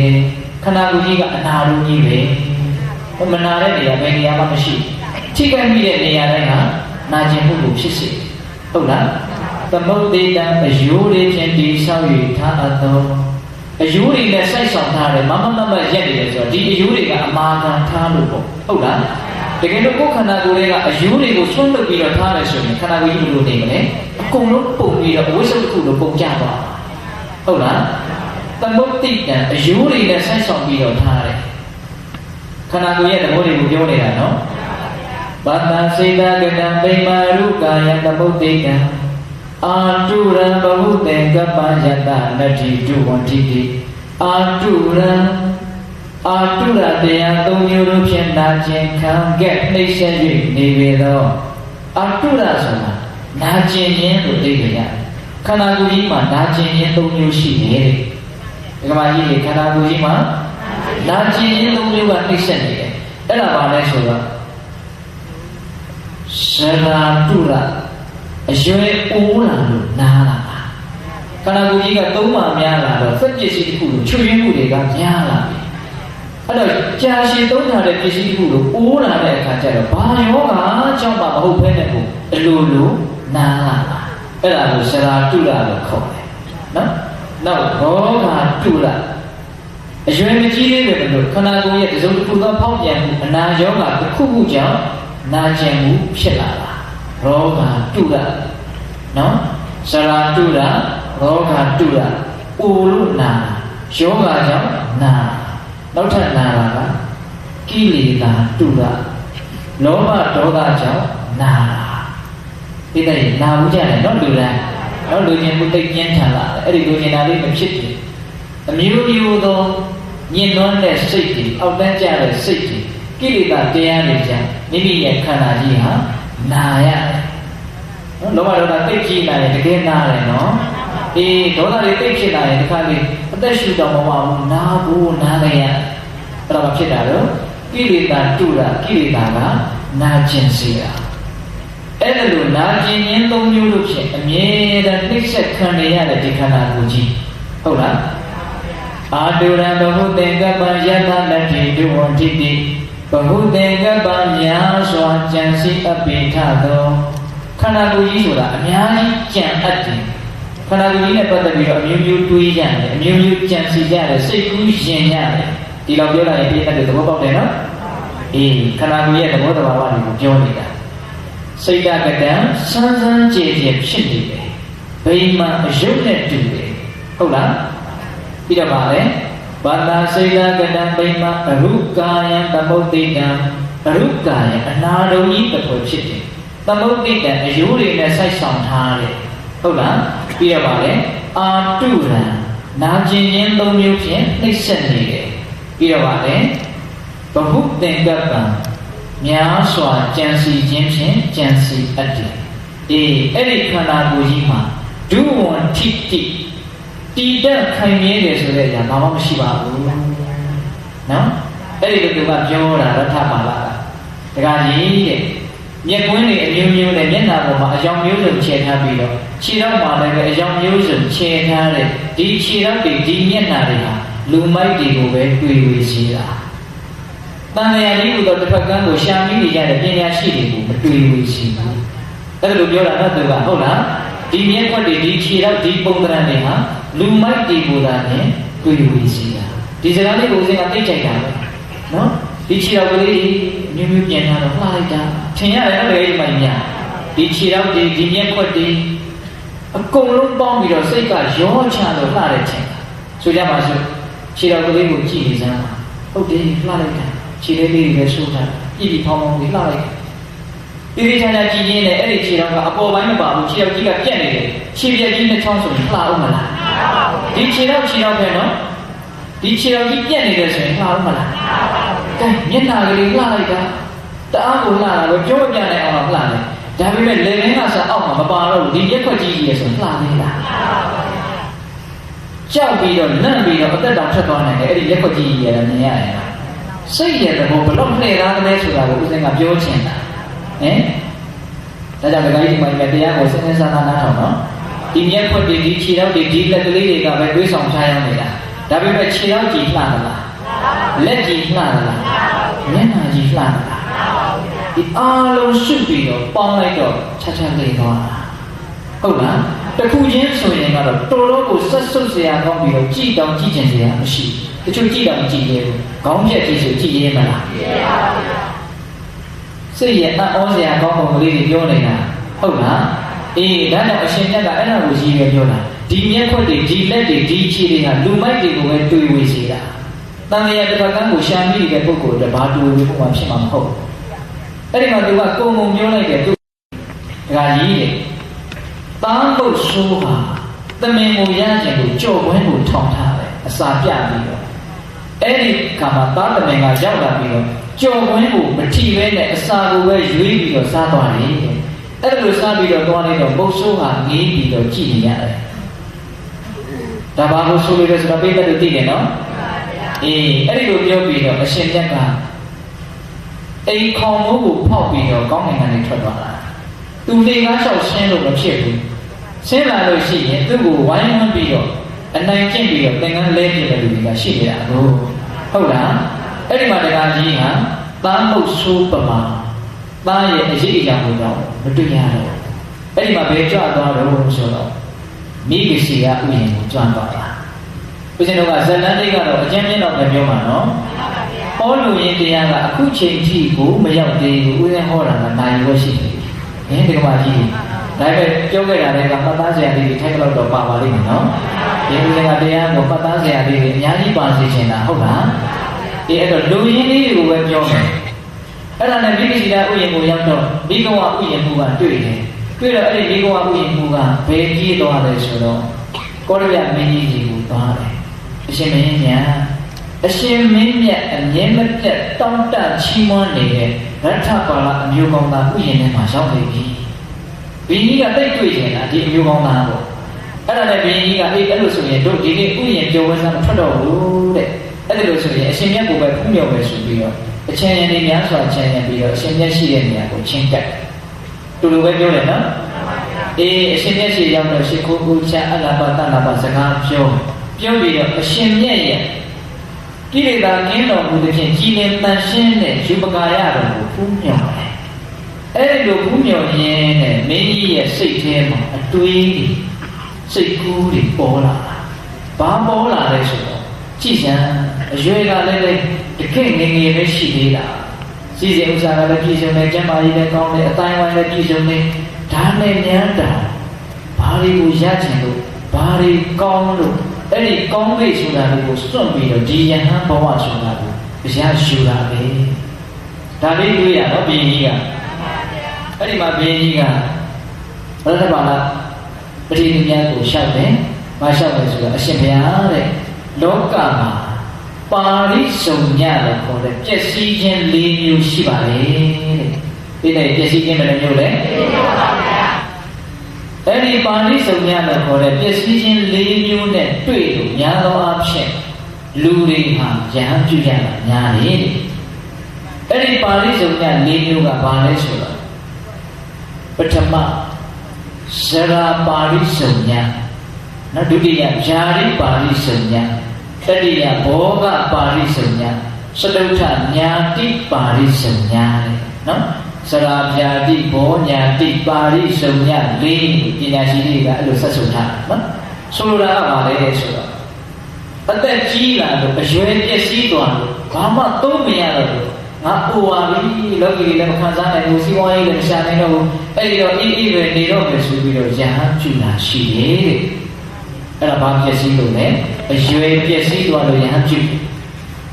ခန္ဓာကိုယ်ကြီးကအနာဒုံကြီးပဲမနာတဲ့နေရာဘယ်နေရာမှမရှိထိခိုက်မိတဲ့နေရာတိုင်းဟာနာကျင်မှုကိုဖြစ်စေဟုတ်လားသမုဒ္ဒိတံအယိုးလေးဖြင့်တည်ဆောက်၍ထားအပ်သော အယူတွေနဲ့စိုက်ဆောင်ထားတယ်မမရက်နေတယ်ဆိုတော့ဒီအယူတွေကအမာခံထားလို့ပေါ့ဟုတ်လားတကယ်လို့ကိုယ်ခန္ဓာကိုယ်တွေကအယူတွေကိုဆွန့်လွတ်ပြီးတော့ထားမယ်ဆိုရင်ခန္ဓာကိုယ်ကြီးဘယ်လိုနေမလဲအကုန်လုံးပုံပြီးတော့ဝိသုဒ္ဓကုလို့ပုံကြသွားဟုတ်လားသမုဒ္ဒိတံအယူတွေနဲ့စိုက်ဆောင်ပြီးတော့ထားတယ်ခန္ဓာကိုယ်ရဲ့သဘောတွေကိုပြောနေတာနော်ဘာသာစေတကတံပိမာရုကာယသမုဒ္ဒိတံအာတုရံဘဟုတေကပ္ပယတနတ္တိတုဝန္တိတိအာတုရံအာတုရတရားသုံးမျိုးတို့ဖြင့်နာကျင်ခံခဲ့နှိမ့်ဆက်၍နေပေသောအာတုရဆိုတာနာကျင်ခြင်းလို့သိကြရတယ်ခန္ဓာကိုယ်ကြီးမှာနာကျင်ခြင်းသုံးမျိုးရှိတယ်တဲ့ဒီကမာကြီးတွေခန္ဓာကိုယ်ကြီးမှာနာကျင်ခြင်းသုံးမျိုးကနှိမ့်ဆက်နေတယ်အဲ့ဒါပါလဲဆိုတော့ရှရာတုရအရွယ်အိုးလာလို့နားလာတာခန္ဓာကိုယ်ကြီးကသုံးပါများလာတော့စက်ပစ္စည်းတစ်ခုလို့ချွေရင်းမှုတွေကများလာပြီအဲ့တော့ကြာရှည်သုံးထားတဲ့ပစ္စည်းတစ်ခုလို့အိုးလာတဲ့အခါကျတော့ဘာယောဂကြောင့်မှမဟုတ်ဘဲနဲ့ကိုအလိုလိုနားလာတာအဲ့ဒါကိုရှရာတုရလို့ခေါ်တယ်နော်နောက်ရောဂတုရအရွယ်မကြီးသေးပဲလို့ခန္ဓာကိုယ်ရဲ့တစ်စုံတစ်ခုသောဖောက်ပြန်မှုအနာယောဂတစ်ခုခုကြောင့်နာကျင်မှုဖြစ်လာတာရောဂတုရနော်ရှရာတုရရောဂတုရအိုလို့နာယောဂကြောင့်နာနောက်ထပ်နာတာကကိလေသာတုရလောဘဒေါသကြောင့်နာဒီတဲ့နာဘူးကြတယ်နော်လူလားနော်လူချင်းကိုတိတ်ပြင်းထန်လာတယ်အဲ့ဒီလူချင်းနာလေးမဖြစ်ဘူးအမျိုးမျိုးသောညှဉ်းနှွမ်းတဲ့စိတ်တွေအောက်တန်းကျတဲ့စိတ်တွေကိလေသာတရားတွေကြောင့်မိမိရဲ့ခန္ဓာကြီးဟာနာရတယ်နော်လောဘဒေါသတိတ်ကြီးလာရင်တကယ်နာတယ်နော်အေးဒေါသတွေတိတ်ဖြစ်လာရင်ဒီခါလေးအသက်ရှူတော့မဝဘူးနာဘူးနာကြရအဲ့ဒါဖြစ်တာတော့ကိလေသာတုရကိလေသာကနာကျင်စေတာအဲ့ဒါလိုနာကျင်ခြင်းသုံးမျိုးလို့ဖြစ်အမြဲတမ်းနှိမ့်ဆက်ခံရတဲ့ဒီခန္ဓာကိုယ်ကြီးဟုတ်လားအာတုရံဘဟုသင်္ကပ္ပယတနတ္တိတုဝန္တိတိဘဟုသင်္ကပ္ပများစွာကြံစည်အပ်ပေထသောခန္ဓာကိုယ်ကြီးဆိုတာအများကြီးကြံအပ်တယ်ခန္ဓာကိုယ်ကြီးနဲ့ပတ်သက်ပြီးတော့အမျိုးမျိုးတွေးကြတယ်အမျိုးမျိုးကြံစည်ကြတယ်စိတ်ကူးယဉ်ရတယ်ဒီလောက်ပြောလိုက်ရင်ပြည့်တဲ့သဘောပေါက်တယ်နော်အေးခန္ဓာကိုယ်ရဲ့သဘောတဘာဝတွေကိုပြောနေတာစိတ်ကတံစမ်းစမ်းကြည်ကြည်ဖြစ်နေတယ်ဘိမာအယုတ်နဲ့တူတယ်ဟုတ်လားပြီးတော့ပါလေဘာသာစိတ်ကတံဘိမာအရုကာယံသမုဒ္ဒိတံအရုကာယံအနာရုံကြီးတစ်ခုဖြစ်တယ်သမုဒ္ဒိတံအယုတွေနဲ့စိုက်ဆောင်ထားတယ်ဟုတ်လားပြီးတော့ပါလေအာတုရံနာကျင်ခြင်းသုံးမျိုးဖြင့်နှိမ့်ဆက်နေတယ်ပြီးတော့ပါလေဘဟုသင်္ကပ္ပံများစွာကြံစီခြင်းဖြင့်ကြံစီအပ်တယ်အေးအဲ့ဒီခန္ဓာကိုယ်ကြီးမှာဒုဝန္တိတိတည်တဲ့ခိုင်မြဲတယ်ဆိုတဲ့အရာဘာမှမရှိပါဘူးနော်အဲ့ဒီလိုသူကပြောတာရထပါလာတခါကြီးတဲ့မျက်ကွင်းတွေအမျိုးမျိုးနဲ့မျက်နှာပေါ်မှာအကြောင်းမျိုးစုံခြေထားပြီးတော့ခြေထောက်မှာလည်းပဲအကြောင်းမျိုးစုံခြေထားတဲ့ဒီခြေထောက်တွေဒီမျက်နှာတွေဟာလူမိုက်တွေကိုပဲတွေ့ဝေစီတာတန်လျာကြီးကတော့တစ်ဖက်ကန်းကိုရှာမိနေကြတဲ့ပညာရှိတွေကိုမတွေ့ဝေစီဘူးအဲ့ဒါလိုပြောတာတော့သူကဟုတ်လားဒီမျက်ခွက်တွေဒီခြေထောက်ဒီပုံသဏ္ဍာန်တွေဟာလူမိုက်တွေကိုသာနဲ့တွေ့ဝေစီတာဒီစကားလေးကိုဦးစင်းကသိကြိုက်တာပဲနော်ဒီခြေထောက်ကလေးမျိုးမျိုးပြန်လာတော့လှလိုက်တာထင်ရတယ်အဲ့ဒီမှညာဒီခြေထောက်တွေဒီမျက်ခွက်တွေအကုန်လုံးပေါင်းပြီးတော့စိတ်ကရောချလို့လှတဲ့ချိန်ဆိုကြပါစို့ခြေထောက်ကလေးကိုကြည့်နေစမ်းပါဟုတ်တယ်လှလိုက်တာခြေလေးလေးတွေဆိုးတာပြည်ပြီးဖောင်းဖောင်းပြီးလှလိုက်ဒီဒီချာချာကြည့်ရင်းနဲ့အဲ့ဒီခြေထောက်ကအပေါ်ပိုင်းမပါဘူးခြေထောက်ကြီးကပြက်နေတယ်ခြေပြက်ကြီးနဲ့ချောင်းဆိုရင်လှအောင်မလားဒီခြေထောက်ပဲနော်ဒီခြေထောက်ကြီးပြက်နေတယ်ဆိုရင်လှအောင်မလားကဲမျက်နှာကလေးလှလိုက်တာတအားကိုလှတာပဲပြောပြနိုင်အောင်လှတယ်ဒါပေမဲ့လေလင်းကစားအောက်မှာမပါတော့ဘူးဒီရက်ခွက်ကြီးကြီးရဆိုလှနေတာကြောက်ပြီးတော့လန့်ပြီးတော့အသက်တောင်ထွက်သွားနိုင်တယ်အဲ့ဒီရက်ခွက်ကြီးကြီးရမြင်ရတယ်စိတ်ရဲ့သဘောဘလို့နှဲ့သားကလေးဆိုတာကိုဦးစင်းကပြောချင်တာဟင်ဒါကြောင့်ဒီကိစ္စမှာတရားကိုစဉ်းစားနားထောင်နော်ဒီမျက်ခွက်တွေဒီခြေထောက်တွေဒီလက်ကလေးတွေကပဲတွေးဆောင်ချရနေတာဒါပေမဲ့ခြေထောက်ကြီးလှတာလားလက်ကြီးလှတာလားမျက်နှာကြီးလှတာလားဒီအားလုံးရှုပ်ပြီးတော့ပေါင်းလိုက်တော့ချက်ချက်လေးသွားတာ ဟုတ်လားတခုချင်းဆိုရင်ကတော့တော်တော်ကိုဆက်ဆုပ်စရာကောင်းပြီးတော့ကြည်တောင်ကြည်ကျင်စရာမရှိတချို့ကြည်တောင်ကြည်ရဲဘူးခေါင်းဖြတ်ကြည့်ဆိုကြည်ရဲမလားကြည်ရဲပါဘူးစိတ်ရဲ့အံ့ဩစရာကောင်းပုံကလေးတွေပြောနေတာဟုတ်လားအေးဒါကြောင့်အရှင်မြတ်ကအဲ့ဒါကိုရည်ရွယ်ပြောတာဒီမျက်ခွက်တွေဒီလက်တွေဒီခြေတွေကလူမိုက်တွေကိုပဲတွေးဝေစေတာတန်လျာတစ်ခါကန်းကိုရှာမိတဲ့ပုဂ္ဂိုလ်တွေဘာတွေးဝေဖို့မှဖြစ်မှာမဟုတ်အဲ့ဒီမှာသူကကုံကုံပြောလိုက်တယ်သူဒကာကြီးတဲ့တန်းလို့ဆိုးပါသမင်ကိုရကျင်ကိုကြော်ကွင်းကိုထောင်ထားတယ်အစာပြပြီးတော့အဲ့ဒီကမှာသားသမင်ကရောက်လာပြီးတော့ကြော်ကွင်းကိုမထီပဲနဲ့အစာကိုပဲရွေးပြီးတော့စားသွားတယ်အဲ့ဒါလိုစားပြီးတော့သွားလိုက်တော့ပုတ်ဆိုးဟာငေးပြီးတော့ကြည်နေရတယ်ဒါဘာလို့ဆိုလို့လဲဆိုတော့ပြည့်တဲ့လူသိတယ်နော်အေးအဲ့ဒီလိုပြောပြီးတော့အရှင်မြတ်ကအိမ်ခေါင်မိုးကိုဖောက်ပြီးတော့ကောင်းကင်ကနေထွက်သွားတာသူလေကားလျှောက်ရှင်းလို့မဖြစ်ဘူးရှင်းလာလို့ရှိရင်သူ့ကိုဝိုင်းဝန်းပြီးတော့အနိုင်ကျင့်ပြီးတော့သင်္ကန်းလဲပြတဲ့လူတွေကရှိနေတာဟုတ်လားအဲ့ဒီမှာတရားကြီးဟာတန်းမှုတ်ဆိုးပမာသားရဲ့အရေးအရာကိုတော့မတွေ့ရတော့အဲ့ဒီမှာဘယ်ကြွသွားတော့ဆိုတော့မိဂစီကဥယျာဉ်ကိုကြွသွားတာဦးဇင်းတို့ကဇလန်းလေးကတော့အကျဉ်းချင်းတော့ပြောမှာနော်ဟောလူရင်တရားကအခုချိန်ထိကိုမရောက်သေးဘူးဦးဇင်းဟောတာကနိုင်ရွယ်ရှိတယ်ဒီကမာကြီးဒါပေမဲ့ပြောခဲ့တာလည်းကပတ်သားစရာလေးတွေထိုက်တော့တော့ပါပါလိမ့်မယ်နော်ဒီဦးဇင်းကတရားကိုပတ်သားစရာလေးတွေအများကြီးပါစေချင်တာဟုတ်လားဒီအဲ့တော့လူရင်းလေးတွေကိုပဲပြောမယ်အဲ့ဒါနဲ့မိဂစီကဥယျာဉ်ကိုရောက်တော့မိဂဝဥယျာဉ်မှုကတွေ့တယ်တွေ့တော့အဲ့ဒီမိဂဝဥယျာဉ်မှုကဘယ်ကြီးသွားလဲဆိုတော့ကောရယမင်းကြီးကိုသွားတယ်အရှင်မင်းညာအရှင်မင်းမြတ်အမြဲမပြတ်တောင်းတချီးမွမ်းနေတဲ့ရထပါဠအမျိုးကောင်းသားဥယျာဉ်ထဲမှာရောက်နေပြီဘင်းကြီးကတိတ်တွေ့နေတာဒီအမျိုးကောင်းသားပေါ့အဲ့ဒါနဲ့ဘင်းကြီးကအေးအဲ့လိုဆိုရင်တို့ဒီနေ့ဥယျာဉ်ပြောဝဲစားမထွက်တော့ဘူးတဲ့အဲ့ဒါလို့ဆိုရင်အရှင်မြတ်ကိုပဲဖူးမြော်ပဲဆိုပြီးတော့အချင်းရည်တွေများစွာချင်းရပြီးတော့အရှင်မြတ်ရှိတဲ့နေရာကိုချင်းကပ်တူတူပဲပြောတယ်နော်အေးအရှင်မြတ်ရှိရောက်တော့ရှိခိုးကိုချအလဘတနာဘစကားပြောပြီးတော့အရှင်မြတ်ရဲ့ကိလေသာကင်းတော်မူတဲ့ဖြင့်ကြည်လင်တန်ရှင်းတဲ့ယူပကာရတော်ကိုဖူးမြော်တယ်အဲ့ဒီလိုဖူးမြော်ရင်းနဲ့မင်းကြီးရဲ့စိတ်ထဲမှာအတွေးတွေစိတ်ကူးတွေပေါ်လာတာဘာပေါ်လာလဲဆိုတော့ကြည်စံအရွယ်ကလည်းတကယ့်ငယ်ငယ်ပဲရှိသေးတာစီစဉ်ဥစ္စာကလည်းပြည်စုံတယ်ကျမ်းမာရေးလည်းကောင်းတယ်အတိုင်းဝိုင်းလည်းပြည်စုံတယ်ဒါနဲ့ဉာဏ်တာဘာတွေကိုရချင်လို့ဘာတွေကောင်းလို့အဲ့ဒီကောင်းပြီဆိုတာကိုစွန့်ပြီးတော့ဒီယဟန်ဘဝဆိုတာကိုရယူတာပဲဒါလေးတွေ့ရတော့ဘင်းကြီးကအဲ့ဒီမှာဘင်းကြီးကရတ္တပါဠပရိနိဗ္ဗာန်ကိုရှောက်တယ်မရှောက်တယ်ဆိုတော့အရှင်ဘုရားတဲ့လောကမှာပါရိစုံညလို့ခေါ်တဲ့ပျက်စီးခြင်း၄မျိုးရှိပါတယ်တဲ့ဒီနေ့ပျက်စီးခြင်းဘယ်နှမျိုးလဲအဲ့ဒီပါဠိစုံညလို့ခေါ်တဲ့ပျက်စီးခြင်း၄မျိုးနဲ့တွေ့လို့များသောအားဖြင့်လူတွေဟာယဟန်ပြုကြတာများတယ်အဲ့ဒီပါဠိစုံည၄မျိုးကဘာလဲဆိုတော့ပထမဇရာပါဠိစုံညနောက်ဒုတိယဇာတိပါဠိစုံညတတိယဘောဂပါဠိစုံညစတုထညာတိပါဠိစုံညနော်စရာပြာတိဘောညာတိပါဠိစုံညလေးပညာရှိတွေကအဲ့လိုဆက်ဆိုထားနော်ဆိုလိုတာကဘာလဲဆိုတော့အသက်ကြီးလာလို့အရွယ်ပျက်စီးသွားလို့ဘာမှသုံးမရတော့ဘူးငါပူပါပြီလောကီလည်းမခံစားနိုင်ဘူးစီးပွားရေးလည်းမရှာနိုင်တော့ဘူးအဲ့ဒီတော့အေးပဲနေတော့မယ်ဆိုပြီးတော့ယဟန်ပြုလာရှိတယ်တဲ့အဲ့ဒါဘာပျက်စီးလို့လဲအရွယ်ပျက်စီးသွားလို့ယဟန်ပြု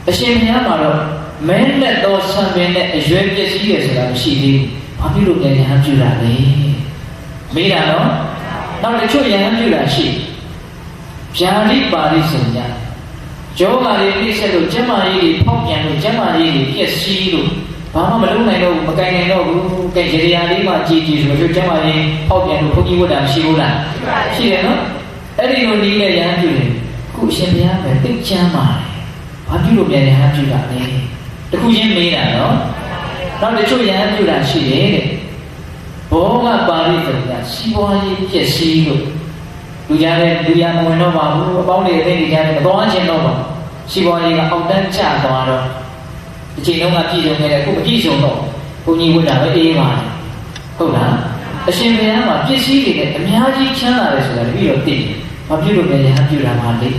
အရှင်ဘုရားမှာတော့မဲနဲ့တော့ဆံပင်နဲ့အရွယ်ပျက်စီးတယ်ဆိုတာမရှိသေးဘူးဘာဖြစ်လို့လဲယဟန်ပြုလာလဲမေးတာနော်နောက်တချို့ယဟန်ပြုလာရှိဗျာတိပါဠိစုံညယောဂါတွေပြည့်စက်လို့ကျမ်းမာရေးတွေဖောက်ပြန်လို့ကျမ်းမာရေးတွေပျက်စီးလို့ဘာမှမလုပ်နိုင်တော့ဘူးမကင်နိုင်တော့ဘူးကဲရေရာလေးမှကြည်ကြည်ဆိုတော့ကျမ်းမာရေးဖောက်ပြန်လို့ဘုန်းကြီးဝတ်တာမရှိဘူးလားရှိတယ်နော်အဲ့ဒီလိုနည်းနဲ့ယဟန်ပြုတယ်ခုအရှင်ဘုရားပဲသိချမ်းပါတယ်ဘာပြုလို့ပြန်ယဟန်ပြုတာလဲတခုချင်းမေးတာနော်နောက်တချို့ယဟန်ပြုတာရှိတယ်တဲ့ဘောဂပါဠိစုံညစီးပွားရေးပျက်စီးလို့လူကြတဲ့လူရမဝင်တော့ပါဘူးအပေါင်းတွေအသိတွေကြတယ်မသွားချင်တော့ပါစီးပွားရေးကအောက်တန်းကျသွားတော့ဒီချိန်လုံးကပြည်စုံနေတယ်အခုမပြည်စုံတော့ဘုန်းကြီးဝတ်တာပဲအေးပါတယ်ဟုတ်လား အရှင်ဘုရားမှာပစ္စည်းတွေနဲ့အများကြီးချမ်းသာတယ်ဆိုတာပြီးတော့သိတယ်။ဘာဖြစ်လို့လဲယဟန်ပြုတာမှလေ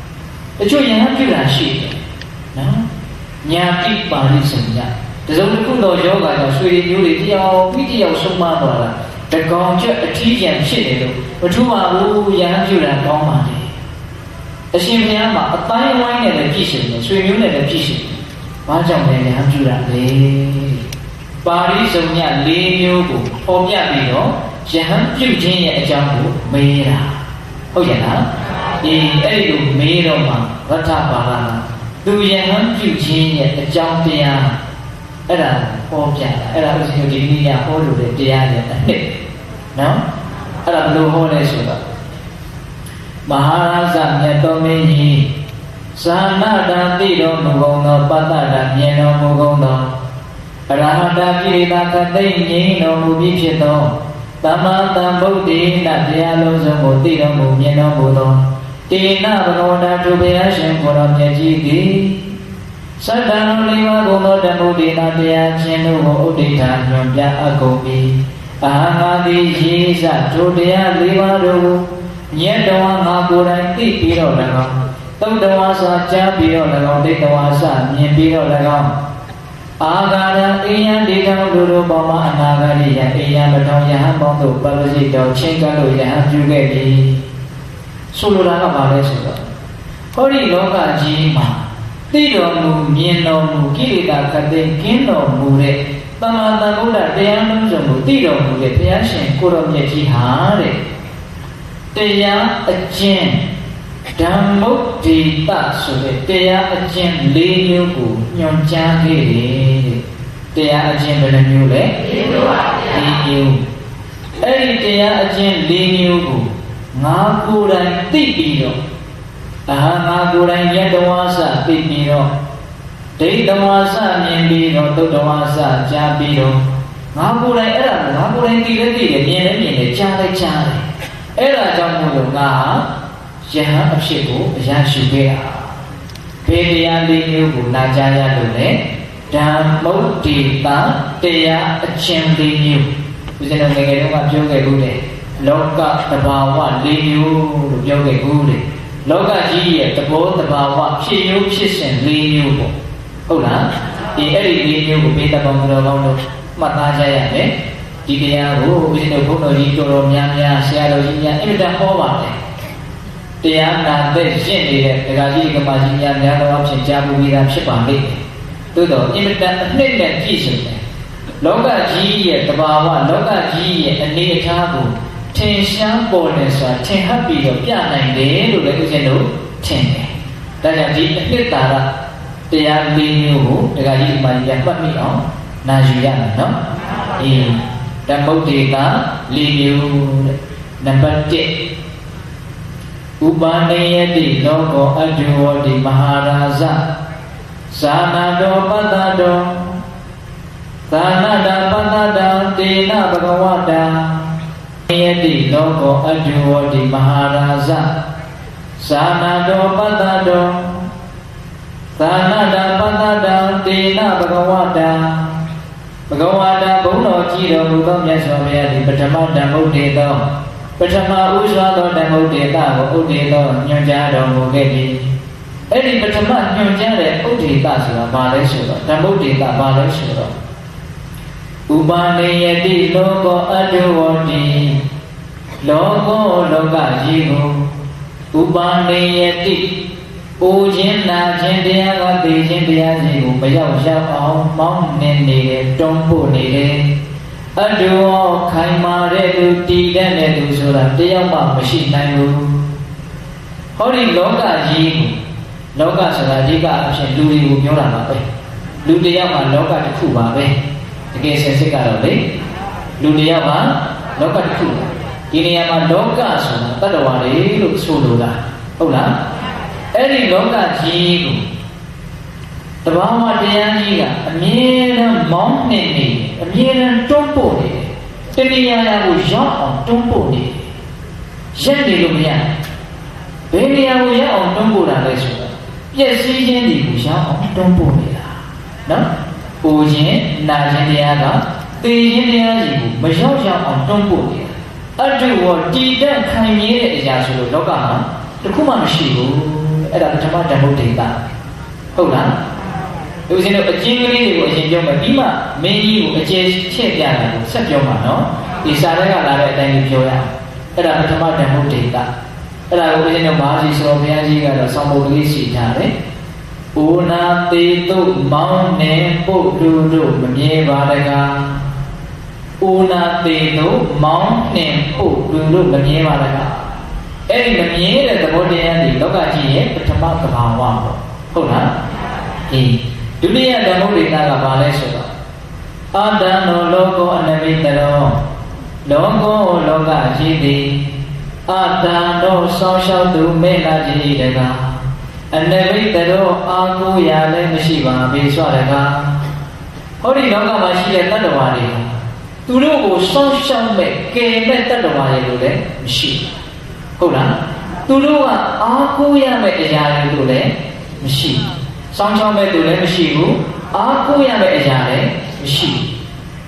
။တချို့ယဟန်ပြုတာရှိတယ်နော်။ညာတိပါဠိစံညတစုံတစ်ခုသောယောဂါကြောင့်ဆွေမျိုးတွေတယောက်ပြီးတယောက်ဆုံးမသွားတာတကောင်ချက်အထီးကျန်ဖြစ်နေလို့မထူပါဘူးယဟန်ပြုတာကောင်းပါလေ။အရှင်ဘုရားမှာအတိုင်းဝိုင်းနဲ့လည်းပြည့်စုံတယ်ဆွေမျိုးနဲ့လည်းပြည့်စုံတယ်။ဘာကြောင့်လဲယဟန်ပြုတာလေ။ပါဠိစံည၄မျိုးကိုပေါ်ပြပြီးတော့ယဟန်ပြုခြင်းရဲ့အကြောင်းကိုမေးတာဟုတ်ရဲ့လားဒီအဲ့ဒီလိုမေးတော့မှရထပါဠိသူယဟန်ပြုခြင်းရဲ့အကြောင်းတရားအဲ့ဒါပေါ်ပြတာအဲ့ဒါဥစဉ်ဒီနည်းဟောလို့တဲ့တရားရဲ့အနှစ်နော်အဲ့ဒါဘယ်လိုဟောလဲဆိုတော့မဟာရဇမြတ်တော်မင်းကြီးဇာနာတံတိတော်မူကုန်သောပတ္တရာမြင်တော်မူကုန်သောအရဟတပိရိတာခသိငြိမ်းတော်မူပြီးဖြစ်သောသမ္မာသမ္ဗုဒ္ဓေနတရားလုံးစုံကိုသိတော်မူမြင်တော်မူသောတေနဘဂဝတာသူဘုရားရှင်ကိုယ်တော်မြတ်ကြီးသည်သတ္တံလေးပါးကုန်သောဓမ္မဒေနာတရားချင်းတို့ကိုဥဒိဋ္ဌာညွန်ပြအပ်ကုန်ပြီးအာငါသည်ရေစထိုတရားလေးပါးတို့ကိုညက်တော်ငါကိုယ်တိုင်သိပြီးတော့၎င်းသုတ်တော်စွာကြားပြီးတော့၎င်းဒိဋ္ဌဝါစမြင်ပြီးတော့၎င်းအာဂါရအိယံဒီကံလူတို့ပေါ်မှာအနာဂါရိယအိယံမထောင်ယဟန်ပေါင်းတို့ပရဇိတော်ချင်းကလို့ယဟန်ပြုခဲ့ပြီဆိုလိုတာကဘာလဲဆိုတော့ဟောဒီလောကကြီးမှာသိတော်မူမြင်တော်မူကိလေသာခတ်သိမ်းကင်းတော်မူတဲ့သမ္မာသမ္ဗုဒ္ဓတရားလုံးစုံကိုသိတော်မူတဲ့ဘုရားရှင်ကိုယ်တော်မြတ်ကြီးဟာတဲ့တရားအကျင့်ဓမ္မုဒ္ဒေတဆိုတဲ့တရားအကျင့်၄မျိုးကိုညွှန်ကြားခဲ့တယ်တရားအကျင့်ဘယ်နှမျိုးလဲ၄မျိုးပါဗျာ၄မျိုးအဲ့ဒီတရားအကျင့်၄မျိုးကိုငါကိုယ်တိုင်သိပြီးတော့ငါကိုယ်တိုင်ယတဝါစသိပြီးတော့ဒိဋ္ဌဝါစမြင်ပြီးတော့သုတ္တဝါစကြားပြီးတော့ငါကိုယ်တိုင်အဲ့ဒါငါကိုယ်တိုင်သိလဲသိတယ်မြင်လဲမြင်တယ်ကြားလဲကြားတယ်အဲ့ဒါကြောင့်မို့လို့ငါယဟန်အဖြစ်ကိုအရရှိခဲ့တာဘေးတရား၄မျိုးကိုနာကြားရလို့လေဓမ္မုဒ္ဒေတာတရားအချင်း၄မျိုးဦးဇင်းတို့ငယ်ငယ်တုန်းကပြောခဲ့ဘူးလေလောကတဘာဝ၄မျိုးလို့ပြောခဲ့ဘူးလေလောကကြီးရဲ့သဘောတဘာဝဖြစ်ရုပ်ဖြစ်စဉ်၄မျိုးပေါ့ဟုတ်လားဒီအဲ့ဒီ၄မျိုးကိုဘေးတပေါင်းတော်ကောင်းတို့မှတ်သားကြရမယ်ဒီတရားကိုဦးဇင်းတို့ဘုန်းတော်ကြီးတော်တော်များများဆရာတော်ကြီးများအမြဲတမ်းဟောပါတယ်တရားနာတဲ့ရှင်းနေတဲ့ဒကာကြီးကမာကြီးများများသောအဖြစ်ကြားမှုပြီးသားဖြစ်ပါလိမ့်မယ်။သို့တော့အင်မတန်အနှစ်နဲ့ပြည့်စုံတယ်။လောကကြီးရဲ့တဘာဝလောကကြီးရဲ့အနေအထားကိုထင်ရှားပေါ်နေစွာထင်ဟပ်ပြီးတော့ပြနိုင်တယ်လို့လည်းဦးဇင်းတို့ထင်တယ်။ဒါကြောင့်ဒီအနှစ်သာရတရား၄မျိုးကိုဒကာကြီးကမာကြီးမှတ်မိအောင်နာယူရမယ်နော်။ဓမ္မုဒ္ဒေက၄မျိုးတဲ့နံပါတ်1ဥပါနေယတိလောကောအတ္တဝတိမဟာရာဇဇာနာတောပတ္တတောဇာနာတပတ္တတံတေနဘဂဝတံနေယတိလောကောအတ္တဝတိမဟာရာဇဇာနာတောပတ္တတောဇာနာတပတ္တတံတေနဘဂဝတံဘဂဝတံဘုန်းတော်ကြီးတော်မူသောမြတ်စွာဘုရားသည်ပထမဓမ္မုဒေသောပထမဥစွာသောဓမ္မုဒေတာကိုဥဒေသောညွှန်ကြားတော်မူခဲ့ပြီးအဲ့ဒီပထမညွှန်ကြားတဲ့ဥဒေတာဆိုတာဘာလဲဆိုတော့ဓမ္မုဒေတာဘာလဲဆိုတော့ဥပါနေယတိလောကောအတ္တဝတိလောကောလောကကြီးကိုဥပါနေယတိအိုခြင်းနာခြင်းတရားကသိခြင်းတရားကြီးကိုမရောက်ရောက်အောင်မောင်းနေနေတယ်တွန်းပို့နေတယ်အတ္တဝခိုင်မာတဲ့သူတည်တဲ့သူဆိုတာတယောက်မှမရှိနိုင်ဘူးဟောဒီလောကကြီးကိုလောကဆိုတာအဓိကအဖြစ်လူတွေကိုပြောတာပါပဲလူတယောက်မှလောကတစ်ခုပါပဲတကယ်ဆင်စစ်ကတော့လေလူတယောက်မှလောကတစ်ခုဒီနေရာမှာလောကဆိုတာတတ္တဝါတွေလို့ဆိုလိုတာဟုတ်လားအဲ့ဒီလောကကြီးကိုတဘာဝတရားကြီးကအမြဲတမ်းမောင်းနှင်နေအမြဲတမ်းတွန်းပို့နေတယ်တဏှာရာကိုရောက်အောင်တွန်းပို့နေရက်နေလို့မရဘယ်နေရာကိုရောက်အောင်တွန်းပို့တာလဲဆိုတော့ပျက်စီးခြင်းတွေကိုရောက်အောင်တွန်းပို့နေတာနော်ပူခြင်းနာခြင်းတရားက တေရင်တရားကြီးကိုမရောက်ရောက်အောင်တွန်းပို့တယ်အတုဝတည်တံ့ခံရတဲ့အရာဆိုလို့လောကမှာတခုမှမရှိဘူးအဲ့ဒါပထမဓမ္မဒိဋ္ဌဟုတ်လားဒီစင်းတို့အကျဉ်းကလေးတွေကိုအရင်ပြောမယ်ပြီးမှမင်းကြီးကိုအကျဉ်းချဲ့ပြတာကိုဆက်ပြောမှာနော်ဒီစာထဲကလာတဲ့အတိုင်းပြောရအောင်အဲ့ဒါပထမဓမ္မဒိဋ္ဌအဲ့ဒါကိုဦးဇင်းတို့မဟာစီဆိုဘုရားကြီးကတော့ဆောင်းပုံလေးရှိထားတယ်။ဥနာတေတုမောင်းနေပုတ်လူတို့မမြဲပါတကား။ဥနာတေတုမောင်းနေပုတ်လူတို့မမြဲပါတကား။အဲ့ဒီမမြဲတဲ့သဘောတရားဒီလောကကြီးရဲ့ပထမသဘာဝပေါ့။ဟုတ်လား။ဒီဒုတိယဓမ္မဒိဋ္ဌကဘာလဲဆိုတော့အာတံနောလောကောအနမိတရောလောကောလောကကြီးသည်အတံတို့ဆောင်းလျှောက်သူမေလာကြီးတကားအနမိတရောအာကိုရလည်းမရှိပါဘေဆွတကားဟောဒီလောကမှာရှိတဲ့တတ္တဝါတွေသူတို့ကိုဆောင်းလျှောက်မဲ့ကယ်မဲ့တတ္တဝါတွေလို့လည်းမရှိဟုတ်လားသူတို့ကအာကိုရမဲ့အရာတွေလို့လည်းမရှိဆောင်းလျှောက်မဲ့သူလည်းမရှိဘူးအာကိုရမဲ့အရာလည်းမရှိ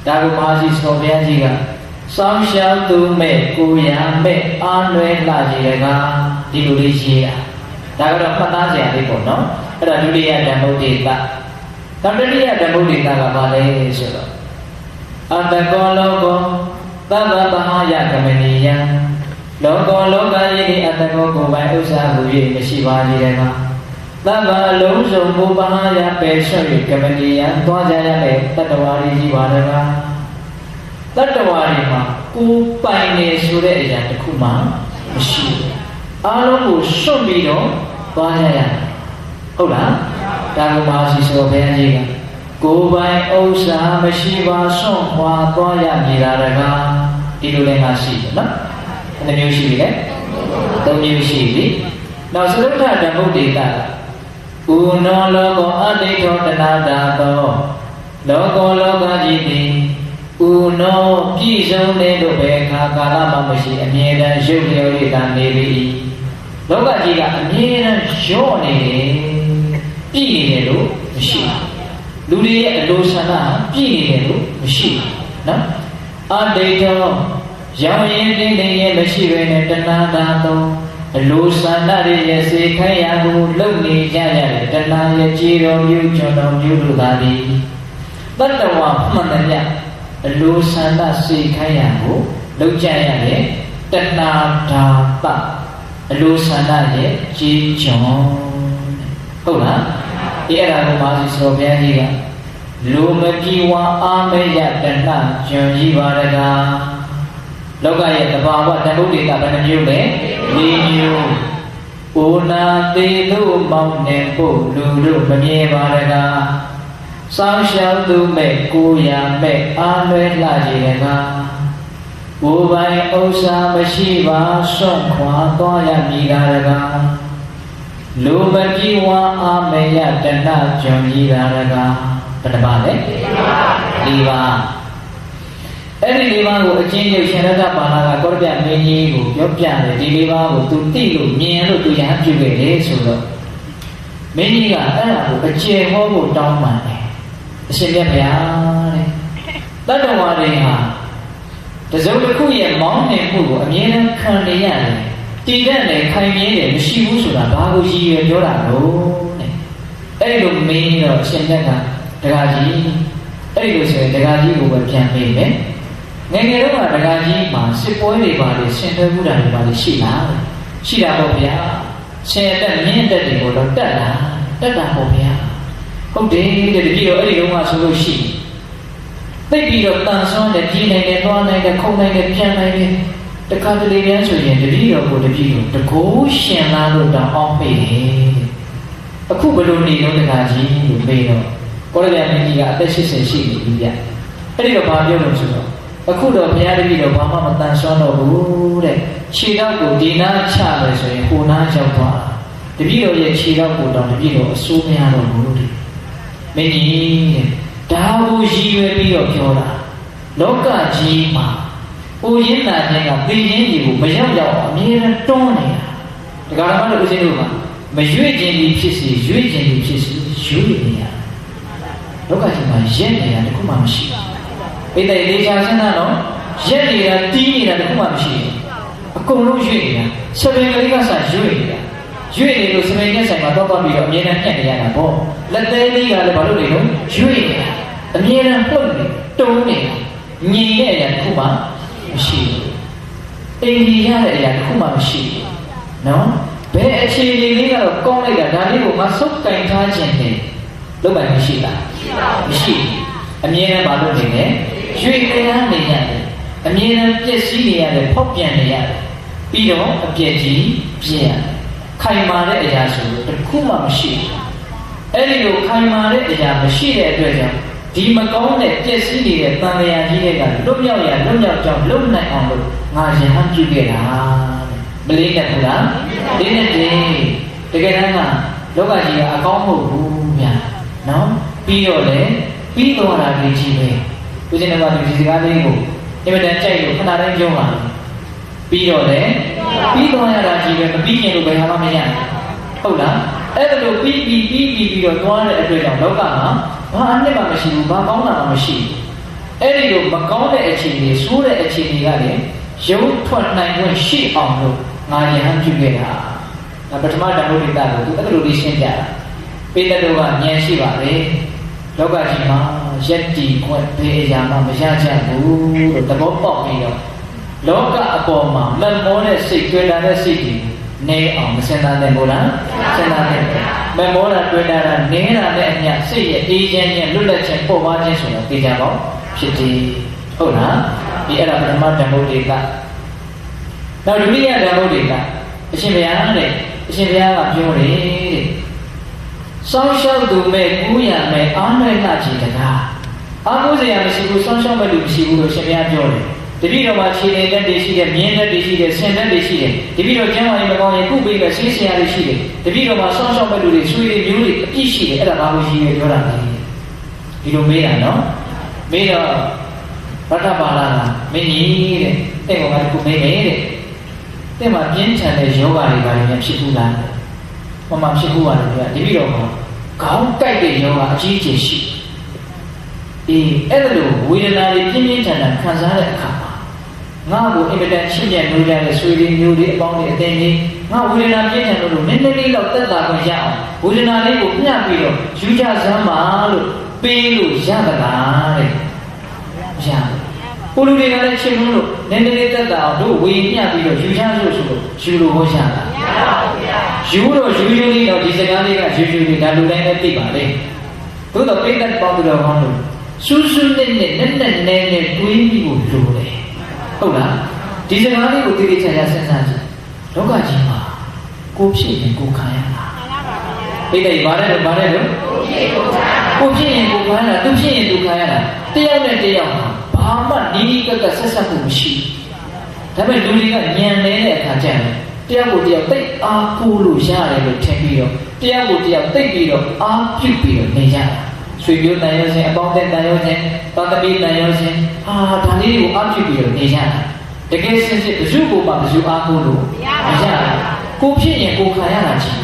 ဒါကိုမဟာစီဆောဘုရားကြီးကဆောင်းရှောက်သူမဲ့ကိုရမဲ့အားလွဲလာကြရကဒီလိုလေးရေးတာဒါကတော့မှတ်သားစရာလေးပေါ့နော်အဲ့ဒါဒုတိယဓမ္မုဒိတတတိယဓမ္မုဒိတကဘာလဲဆိုတော့အတကောလောကောသဗ္ဗဗဟာယကမဏီယံလောကောလောကကြီးဒီအတကောကိုယ်ပိုင်ဥစ္စာဟူ၍မရှိပါသေးတယ်မှာသဗ္ဗအလုံးစုံဘုဗဟာယပယ်ဆွ၍ကမဏီယံသွားကြရမယ်တတ္တဝါကြီးကြီးပါတကားတတ္တဝါတွေမှာကိုယ်ပိုင်နေဆိုတဲ့အရာတစ်ခုမှမရှိဘူးအားလုံးကိုစွန့်ပြီးတော့သွားကြရတယ်ဟုတ်လားဒါကမှရှိဆိုဘုရားကြီးကကိုယ်ပိုင်ဥစ္စာမရှိပါစွန့်ခွာသွားရမည်လားတကားဒီလိုလည်းမရှိတယ်နော်ဘယ်နှမျိုးရှိပြီလဲ၃မျိုးရှိပြီနောက်စရုပ်ထဓမ္မုဒ္ဒေတဥနောလောကောအတိဋ္ဌောတနာတာသောလောကောလောကကြီးသည်ဥနောပြည့်စုံတဲ့တို့ပဲခါကာလမှမရှိအမြဲတမ်းရုပ်လျော်ရတာနေပြီလောကကြီးကအမြဲတမ်းရော့နေတယ်ပြည့်နေတယ်လို့မရှိလူတွေရဲ့အလိုဆန္ဒပြည့်နေတယ်လို့မရှိနော်အတိတ်တော့ရောင်ရင်တင်းတင်းရဲ့မရှိဘဲနဲ့တဏှာတာတော့အလိုဆန္ဒတွေရဲ့စေခိုင်းရာကိုလုံနေကြရတယ်တဏှာရဲ့ကြည်တော်မြူကျွန်တော်မြူတို့သာသည်တတ္တဝါမှန်တယ်အလိုဆန္ဒစေခိုင်းရကိုလောက်ကြရတယ်တဏှာဓာတအလိုဆန္ဒရဲ့ကြည်ကျွန်ဟုတ်လားဒီအဲ့ဒါကိုမာစီဆိုဘုရားကြီးကလူမပြေဝအာမေယတဏှာကျွန်ကြီးပါတကားလောကရဲ့သဘာဝတန်ဖိုးဒေတာဘယ်နှမျိုးလဲ၄မျိုးဩနာသေးတို့မောင်းနေဖို့လူတို့မမြဲပါတကားဆောင်းရှောက်သူမဲ့ကိုရမဲ့အားလွဲလှကြည်ကကိုယ်ပိုင်ဥစ္စာမရှိပါစွန့်ခွာသွားရမည်ကားတကားလူမပြေဝအာမေယတဏှကျွန်ကြီးကားတကားဘယ်နှပါလဲ၄ပါးအဲ့ဒီ၄ပါးကိုအချင်းချင်းရှင်ရတ္တပါဠိကကောရပြမင်းကြီးကိုပြောပြတယ်ဒီ၄ပါးကိုသူသိလို့မြင်လို့သူရဟန်းပြုခဲ့တယ်ဆိုတော့မင်းကြီးကအဲ့ဒါကိုအကျေဟောဖို့တောင်းပန်တယ်အရှင်မြတ်ဗျာတဲ့တတ္တဝါတွေဟာတစုံတစ်ခုရဲ့မောင်းနှင်မှုကိုအမြဲတမ်းခံနေရတယ်တည်တဲ့နဲ့ခိုင်မြဲတယ်မရှိဘူးဆိုတာဘာကိုရည်ရွယ်ပြောတာလို့တဲ့အဲ့ဒီလိုမင်းတော့အရှင်မြတ်ကဒကာကြီးအဲ့ဒီလိုဆိုရင်ဒကာကြီးကိုပဲပြန်ပေးမယ်ငယ်ငယ်တော့ဒကာကြီးမှာစစ်ပွဲတွေပါလေဆင်နွှဲမှုတာတွေပါလေရှိလားရှိတာပေါ့ဗျာဆင်တက်မြင့်တက်တွေကိုတော့တက်တာပေါ့ဗျာဟုတ်တယ်တဲ့တတိတော့အဲ့ဒီတော့မှဆိုလို့ရှိသိပြီးတော့တန်ဆွမ်းတဲ့ပြည်နိုင်တဲ့သွားနိုင်တဲ့ခုံနိုင်တဲ့ပြန်နိုင်တဲ့တခါတလေပြန်ဆိုရင်တတိတော်ကိုတတိတော်တကိုးရှင်လာလို့တောင်းအောင်ပေးတယ်အခုဘယ်လိုနေတော့တခါကြီးလို့မေးတော့ကိုရပြန်မင်းကြီးကအသက်80ရှိနေပြီဗျအဲ့ဒီတော့ဘာပြောလို့ဆိုတော့အခုတော့ဘုရားတတိတော်ဘာမှမတန်ဆွမ်းတော့ဘူးတဲ့ခြေတော့ကိုဒီနာချမယ်ဆိုရင်ဟိုနာရောက်သွားတတိတော်ရဲ့ခြေတော့ကိုတောင်းတတိတော်အစိုးမရတော့ဘူးတဲ့မင်းကြီးတဲ့ဒါကိုရည်ရွယ်ပြီးတော့ပြောတာလောကကြီးမှာပူရင်းနာခြင်းကသိခြင်းကြီးကိုမရောက်ရောက်အမြဲတမ်းတွန်းနေတာဒါကြတော့မှလို့ဦးဇင်းတို့ကမရွေ့ခြင်းဒီဖြစ်စီရွေ့ခြင်းဒီဖြစ်စီရွေ့နေရလောကကြီးမှာရက်နေတာတခုမှမရှိဘူး ပိတ်တဲ့ဒေချာစင်းသားတော့ရက်နေတာတီးနေတာတခုမှမရှိဘူးအကုန်လုံးရွေ့နေတာစပင်ကလေးကစားရွေ့နေတာရွေ့နေလို့စပင်နဲ့ဆိုင်မှာတော့ပြီးတော့အမြဲတမ်းပြတ်နေရတာပေါ့လက်သေးလေးကလည်းဘာလို့လဲတော့ရွေ့နေတာအမြဲတမ်းပုတ်နေတုံးနေတာငြိမ်တဲ့အရာတခုမှမရှိဘူးအိမ်ကြီးရတဲ့အရာတခုမှမရှိဘူးနော်ဘယ်အခြေအနေလေးကတော့ကောင်းလိုက်တာဒါလေးကိုငါစုပ်ကင်ထားခြင်းနဲ့လုပ်ပိုင်မရှိလားမရှိဘူးအမြဲတမ်းမလုပ်နေနဲ့ရွေတရားနေရတယ်အမြဲတမ်းပြည့်စည်နေရတယ်ဖောက်ပြန်နေရတယ်ပြီးတော့အပြည့်ကြီးပြည့်ရတယ်ခိုင်မာတဲ့အရာဆိုလို့တစ်ခုမှမရှိဘူးအဲ့ဒီလိုခိုင်မာတဲ့အရာမရှိတဲ့အတွက်ကြောင့်ဒီမကောင်းတဲ့ပြည့်စည်နေတဲ့တန်လျာကြီးတွေကလွတ်မြောက်ရလွတ်မြောက်ကြောင်းလုံနိုင်အောင်လို့ငါရဟန်းပြုခဲ့တာမလေးနဲ့ဘူးလားလေးနဲ့တကယ်တမ်းကလောကကြီးကအကောင်းမဟုတ်ဘူးဗျာနော်ပြီးတော့လေပြီးတော့တာကြီးကြီးပဲဦးဇင်းတော်ကဒီစကားလေးကိုအင်မတန်ကြိုက်လို့ခဏတိုင်းပြောပါပြီးတော့လေပြီးတော့ရတာကြီးပဲမပြီးရင်လို့ဘယ်ဟာမှမရဟုတ်လားအဲ့ဒါလို့ပြီးတော့သွားတဲ့အတွက်ကြောင့်လောကမှာဘာအနှစ်မှမရှိဘူးဘာကောင်းတာမှမရှိဘူးအဲ့ဒီလိုမကောင်းတဲ့အခြေအနေဆိုးတဲ့အခြေအနေကလည်းရုပ်ထွက်နိုင်ခွင့်ရှိအောင်လို့ငါရဟန်းပြုခဲ့တာပထမဓမ္မုဒိတကိုသူအဲ့လိုလေးရှင်းပြတာပိဋကတို့ကဉာဏ်ရှိပါလေလောကကြီးမှာယက်တီခွင့်ဘေးအရာမှမရကြဘူးလို့သဘောပေါက်ပြီးတော့လောကအပေါ်မှာမမောတဲ့စိတ်တွေ့တာတဲ့စိတ်ကြီးနေအောင်မစင်သားတဲ့မို့လားစင်သားတဲ့မမောတာတွေ့တာနေတာနဲ့အမျှစိတ်ရဲ့အေးချမ်းခြင်းလွတ်လပ်ခြင်းပေါ်ပါခြင်းဆိုတော့သိကြပါဦးဖြစ်တယ်ဟုတ်လားဒီအဲ့ဒါပထမဓမ္မုဒိတနောက်ဒုတိယဓမ္မုဒိတအရှင်ဘုရားတဲ့အရှင်ဘုရားကပြောတယ်တဲ့စောင်းရှောက်သူမဲ့ကူးရမဲ့အားနဲ့လှချင်တကားအားကိုးစရာမရှိဘူးစောင်းရှောက်မဲ့လူမရှိဘူးလို့ရှင်ဘုရားပြောတယ်တတိတော်မှာခြေနေတတ်တွေရှိတယ်မြင်းတတ်တွေရှိတယ်ဆင်တတ်တွေရှိတယ်တတိတော်ကျမ်းမာရေးမကောင်းရင်ကုပေးကဆေးဆရာတွေရှိတယ်တတိတော်မှာစောင်းရှောက်မဲ့လူတွေဆွေတွေမျိုးတွေအပြည့်ရှိတယ်အဲ့ဒါဘာလို့ရှိရဲပြောတာလဲဒီလိုမေးတာနော်မေးတော့ဗတ္တပါဠိကမင်းကြီးတဲ့ကောင်ကခုမေးတယ်တဲ့မှာပြင်းထန်တဲ့ယောဂတွေဘာတွေများဖြစ်ဘူးလားမမဖြစ်ဘူးပါလေတတိတော်မှာခေါင်းကိုက်တဲ့ယောဂအကြီးကြီးရှိအဲ့လိုဝေဒနာတွေပြင်းပြင်းထန်ထန်ခံစားတဲ့အခါမှာငါ့ကိုအင်မတန်ချစ်မြတ်လို့ရတဲ့ဆွေတွေမျိုးတွေအပေါင်းတွေအတင်းကြီးငါဝေဒနာပြင်းထန်လို့နည်းနည်းလေးတော့တက်တာကိုရအောင်ဝေဒနာလေးကိုမျှပြီးတော့ယူကြစမ်းပါလို့ပေးလို့ရသလားတဲ့ရကိုလူတွေကလည်းချင်းလို့နည်းနည်းလေးတက်တာအောင်တို့ဝေမျှပြီးတော့ယူချလို့ဆိုလို့ယူလို့ဟောရတာမရပါဘူးဗျာယူတော့ယူလေးတော့ဒီစကားလေးကယူလေးဒါလူတိုင်းလည်းသိပါလေသို့တော့ပိဋကပေါင်းတော်ကောင်းလို့စူးစူးနဲ့နဲတွေးပြီးကိုလိုတယ်ဟုတ်လားဒီစကားလေးကိုသိသိချာချာစဉ်းစားကြည့်လောကကြီးမှာကိုဖြစ်ရင်ကိုခံရတာပိဋကဘာလဲလို့ကိုဖြစ်ရင်ကိုခံရတာသူဖြစ်ရင်သူခံရတာတယောက်နဲ့တယောက်ဘာမှနီးနီးကပ်ဆက်ဆက်မှုမရှိဘူးဒါပေမဲ့လူတွေကညံနေတဲ့အခါကျရင်တယောက်ကိုတယောက်သိအားကိုးလို့ရတယ်လို့ထင်ပြီးတော့တယောက်ကိုတယောက်သိပြီးတော့အားပြုပြီးတော့နေကြတာဆွေမျိုးတန်ရုံးခြင်းအပေါင်းအသင်းတန်ရုံးခြင်းသာသမီတန်ရုံးခြင်းဒါလေးကိုအားပြုပြီးတော့နေကြတာတကယ်စစ်စစ်ဘယ်သူ့ကိုမှဘယ်သူအားကိုးလို့မရဘူးကိုဖြစ်ရင်ကိုခံရတာကြီး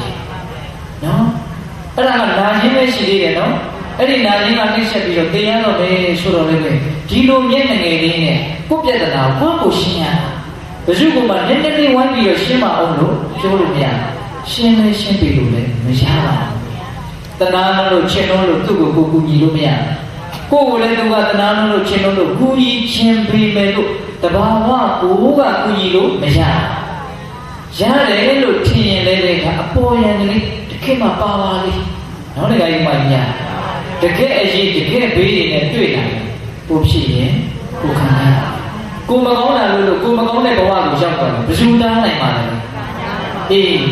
နော်အဲ့ဒါကနာခြင်းပဲရှိသေးတယ်နော်အဲ့ဒီနာခြင်းကနှိမ့်ဆက်ပြီးတော့တရားတော်ပဲဆိုတော့လည်းဒီလိုမျက်နှာငယ်လေးနဲ့ကိုပြဿနာကိုရှင်းရတာဘယ်သူ့ကိုမှနည်းနည်းလေးဝိုင်းပြီးတော့ရှင်းမအောင်လို့ပြောလို့မရရှင်းလဲရှင်းပြီးလို့လည်းမရပါဘူးတဏှာလို့ချင်းလို့သူ့ကိုကူညီလို့မရကိုယ်ကိုလည်းသူကတဏှာလို့ချင်းလို့ကူညီခြင်းပေးမယ်လို့တဘာဝကိုကကူညီလို့မရရတယ်လို့ထင်ရင်လည်းကအပေါ်ရန်ကလေးတစ်ခေတ်မှပါပါလေးနောက်တစ်ခါကြီးမှညာတကယ်အရေးတကယ်ဘေးတွေနဲ့တွေ့လာတယ်ကိုဖြစ်ရင်ကိုခံရကိုမကောင်းတာလို့ကိုမကောင်းတဲ့ဘဝကိုရောက်သွားတယ်ဘယ်သူတားနိုင်မှာလဲ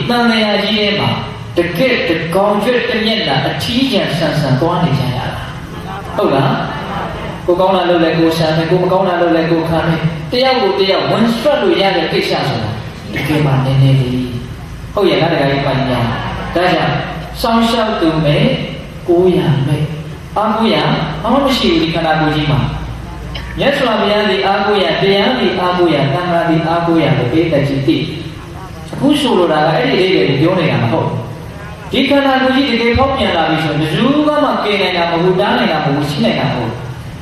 တန်လျာကြီးထဲမှာတကယ်တကောင်ကျွတ်တမျက်နှာအထီးကျန်ဆန်သွားနေကြရတာဟုတ်လားကိုကောင်းတာလို့လည်းကိုရှာမယ်ကိုမကောင်းတာလို့လည်းကိုခံမယ်တယောက်ကိုတယောက်ဝန်ဆွတ်လို့ရတဲ့ကိစ္စဆိုတာတကယ်မှနည်းနည်းလေးဟုတ်ရဲ့လားတကယ်ကြီးပိုင်းညာဒါကြောင့်စောင်းရှောက်သူမဲ့ကိုရမဲ့အားကိုရဘာမှမရှိဘူးဒီခန္ဓာကိုယ်ကြီးမှာမြတ်စွာဘုရားဒီအားကိုရတရားဒီအားကိုရသံဃာဒီအားကိုရလို့ပေးတဲ့ကြီးသိအခုဆိုလိုတာကအဲ့ဒီလေးတွေပြောနေတာမဟုတ်ဒီခန္ဓာကိုယ်ကြီးတကယ်ဖောက်ပြန်လာပြီဆိုရင်ဘယ်သူမှမကယ်နိုင်တာမဟုတ်တားနိုင်တာမဟုတ်ရှိနိုင်တာမဟုတ်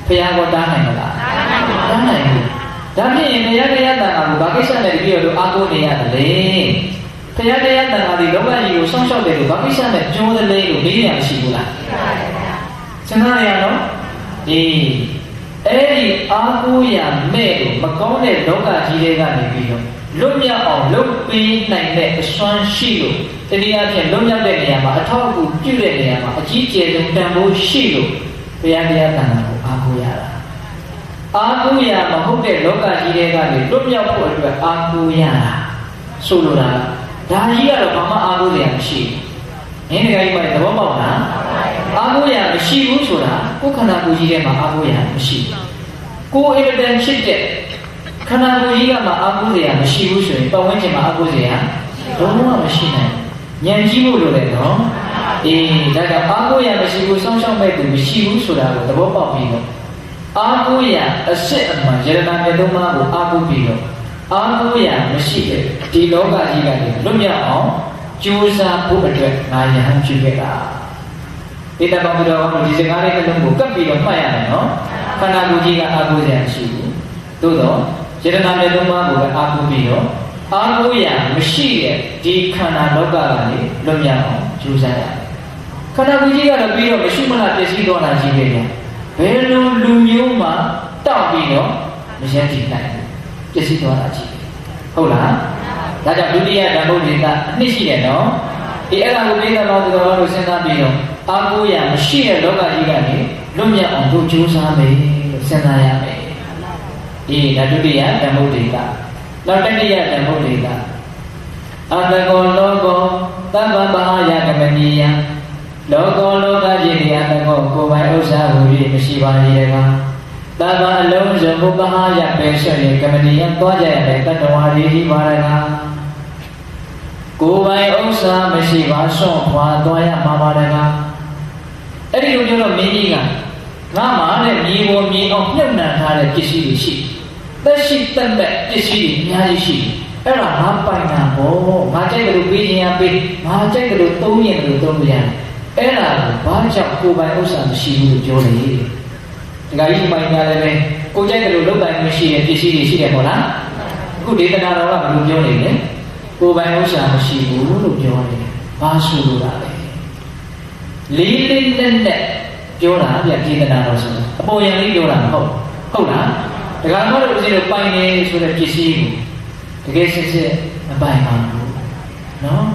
ဖះကောတားနိုင်မလားတားနိုင်ဘူးဒါဖြင့်ဘုရားတရားတန်ခါကိုဘာကိစ္စနဲ့ပြီးတော့အားကိုးနေရတယ်လေဘုရားတရားတန်ခါဒီလောကကြီးကိုစောင့်ရှောက်တယ်လို့ဘာကိစ္စနဲ့ပြောတယ်လေလို့မေးရမရှိဘူးလားစဉ်းစားရအောင်ဒီအဲ့ဒီအားကိုးရမဲ့လို့မကောင်းတဲ့လောကကြီးတွေကနေပြီးတော့လွတ်မြောက်အောင်လုပ်ပေးနိုင်တဲ့အစွမ်းရှိလို့တနည်းအားဖြင့်လွတ်မြောက်တဲ့နေရာမှာအထောက်အကူပြုတဲ့နေရာမှာအကြီးကျယ်ဆုံးတန်ဖိုးရှိလို့ဘုရားတရားတန်ခါကိုအားကိုးရတာအားကိုးရမဟုတ်တဲ့လောကကြီးတွေကနေလွတ်မြောက်ဖို့အတွက်အားကိုးရတာဆိုလိုတာဒါကြီးကတော့ဘာမှအားကိုးရမရှိဘူး။နင်းတကယ်ကြီးမှသဘောပေါက်လား။အားကိုးရမရှိဘူးဆိုတာကိုယ်ခန္ဓာကိုယ်ကြီးထဲမှာအားကိုးရမရှိဘူး။ကိုယ်အင်တန်ဖြစ်တဲ့ခန္ဓာကိုယ်ကြီးကမှအားကိုးရမရှိဘူးဆိုရင်ပတ်ဝန်းကျင်မှာအားကိုးရလုံးဝမရှိနိုင်ဘူး။ဉာဏ်ကြီးဖို့လိုတယ်နော်။အေးဒါကြောင့်အားကိုးရမရှိဘူးစောင့်ရှောက်မဲ့သူမရှိဘူးဆိုတာကိုသဘောပေါက်ပြီးတော့အားကိုးရအစစ်အမှန်ယရနာမြတ်သုံးပါးကိုအားကိုးပြီးတော့အားကိုးရမရှိတဲ့ဒီလောကကြီးကနေလွတ်မြောက်အောင်ကြိုးစားဖို့အတွက်ငါယဟန်ပြုခဲ့တာဒီတပတ်တော်ကဒီစကားလေးတစ်လုံးကိုကပ်ပြီးတော့မှတ်ရမယ်နော်ခန္ဓာကိုယ်ကြီးကအားကိုးရမရှိဘူးသို့တော့ယရနာမြတ်သုံးပါးကိုအားကိုးပြီးတော့အားကိုးရမရှိတဲ့ဒီခန္ဓာလောကကနေလွတ်မြောက်အောင်ကြိုးစားရတယ်ခန္ဓာကိုယ်ကြီးကတော့ပြီးတော့မရှိမလားပျက်စီးသွားတာကြီးပဲဘယ်လိုလူမျိုးမှတောက်ပြီးတော့မရမ်းကြည့်နိုင်ဘူးပျက်စီးသွားတာကြီးဟုတ်လားဒါကြောင့်ဒုတိယဓမ္မုဒ္ဒေတာအနှစ်ရှိတယ်နော်ဒီအဲ့ဒါကိုပြိဿတော်သူတော်တို့စဉ်းစားပြီးတော့အားကိုးရမရှိတဲ့လောကကြီးကနေလွတ်မြောက်အောင်တို့ကြိုးစားမယ်လို့စဉ်းစားရမယ်ဒီဒါဒုတိယဓမ္မုဒ္ဒေတာနောက်တတိယဓမ္မုဒ္ဒေတာအတကောလောကောသဗ္ဗဗဟာယကမနိယလောကောလောကကြီးတွေအတကောကိုယ်ပိုင်ဥစ္စာဟူ၍မရှိပါရဲ့ကားသဗ္ဗအလုံးစုံဘုပဟာယပဲဆက်ရင်ကမနိယသွားကြရတဲ့တတ္တဝါတွေဒီပါရကားကိုယ်ပိုင်ဥစ္စာမရှိပါဆွန့်ခွာသွားရမှာပါတကားအဲ့ဒီလိုပြောတော့မင်းကြီးကငါမှလည်းမြေပေါ်မြေအောင်မြုပ်နှံထားတဲ့ပစ္စည်းတွေရှိသက်ရှိသက်မဲ့ပစ္စည်းတွေအများကြီးရှိအဲ့ဒါငါပိုင်တာပေါ့ငါကြိုက်တယ်လို့ပေးခြင်းအပေးငါကြိုက်တယ်လို့သုံးရင်လို့သုံးရတယ်အဲ့ဒါကိုဘာကြောင့်ကိုယ်ပိုင်ဥစ္စာမရှိဘူးလို့ပြောလေဒီကကြီးပိုင်ကြတယ်ပဲကိုကြိုက်တယ်လို့လုပ်ပိုင်မရှိတဲ့ပစ္စည်းတွေရှိတယ်ပေါ့လားအခုဒေသနာတော်ကဘယ်လိုပြောနေလဲကိုယ်ပိုင်ဥစ္စာမရှိဘူးလို့ပြောနေတယ်ဘာဆိုလိုတာလဲလေးလေးနက်နက်ပြောတာဗျဒေသနာတော်ဆိုတာအပေါ်ယံလေးပြောတာမဟုတ်လားဒါကမှတော့ဦးဇင်းတို့ပိုင်နေဆိုတဲ့ပစ္စည်းကိုတကယ်စစ်စစ်မပိုင်ပါဘူးနော်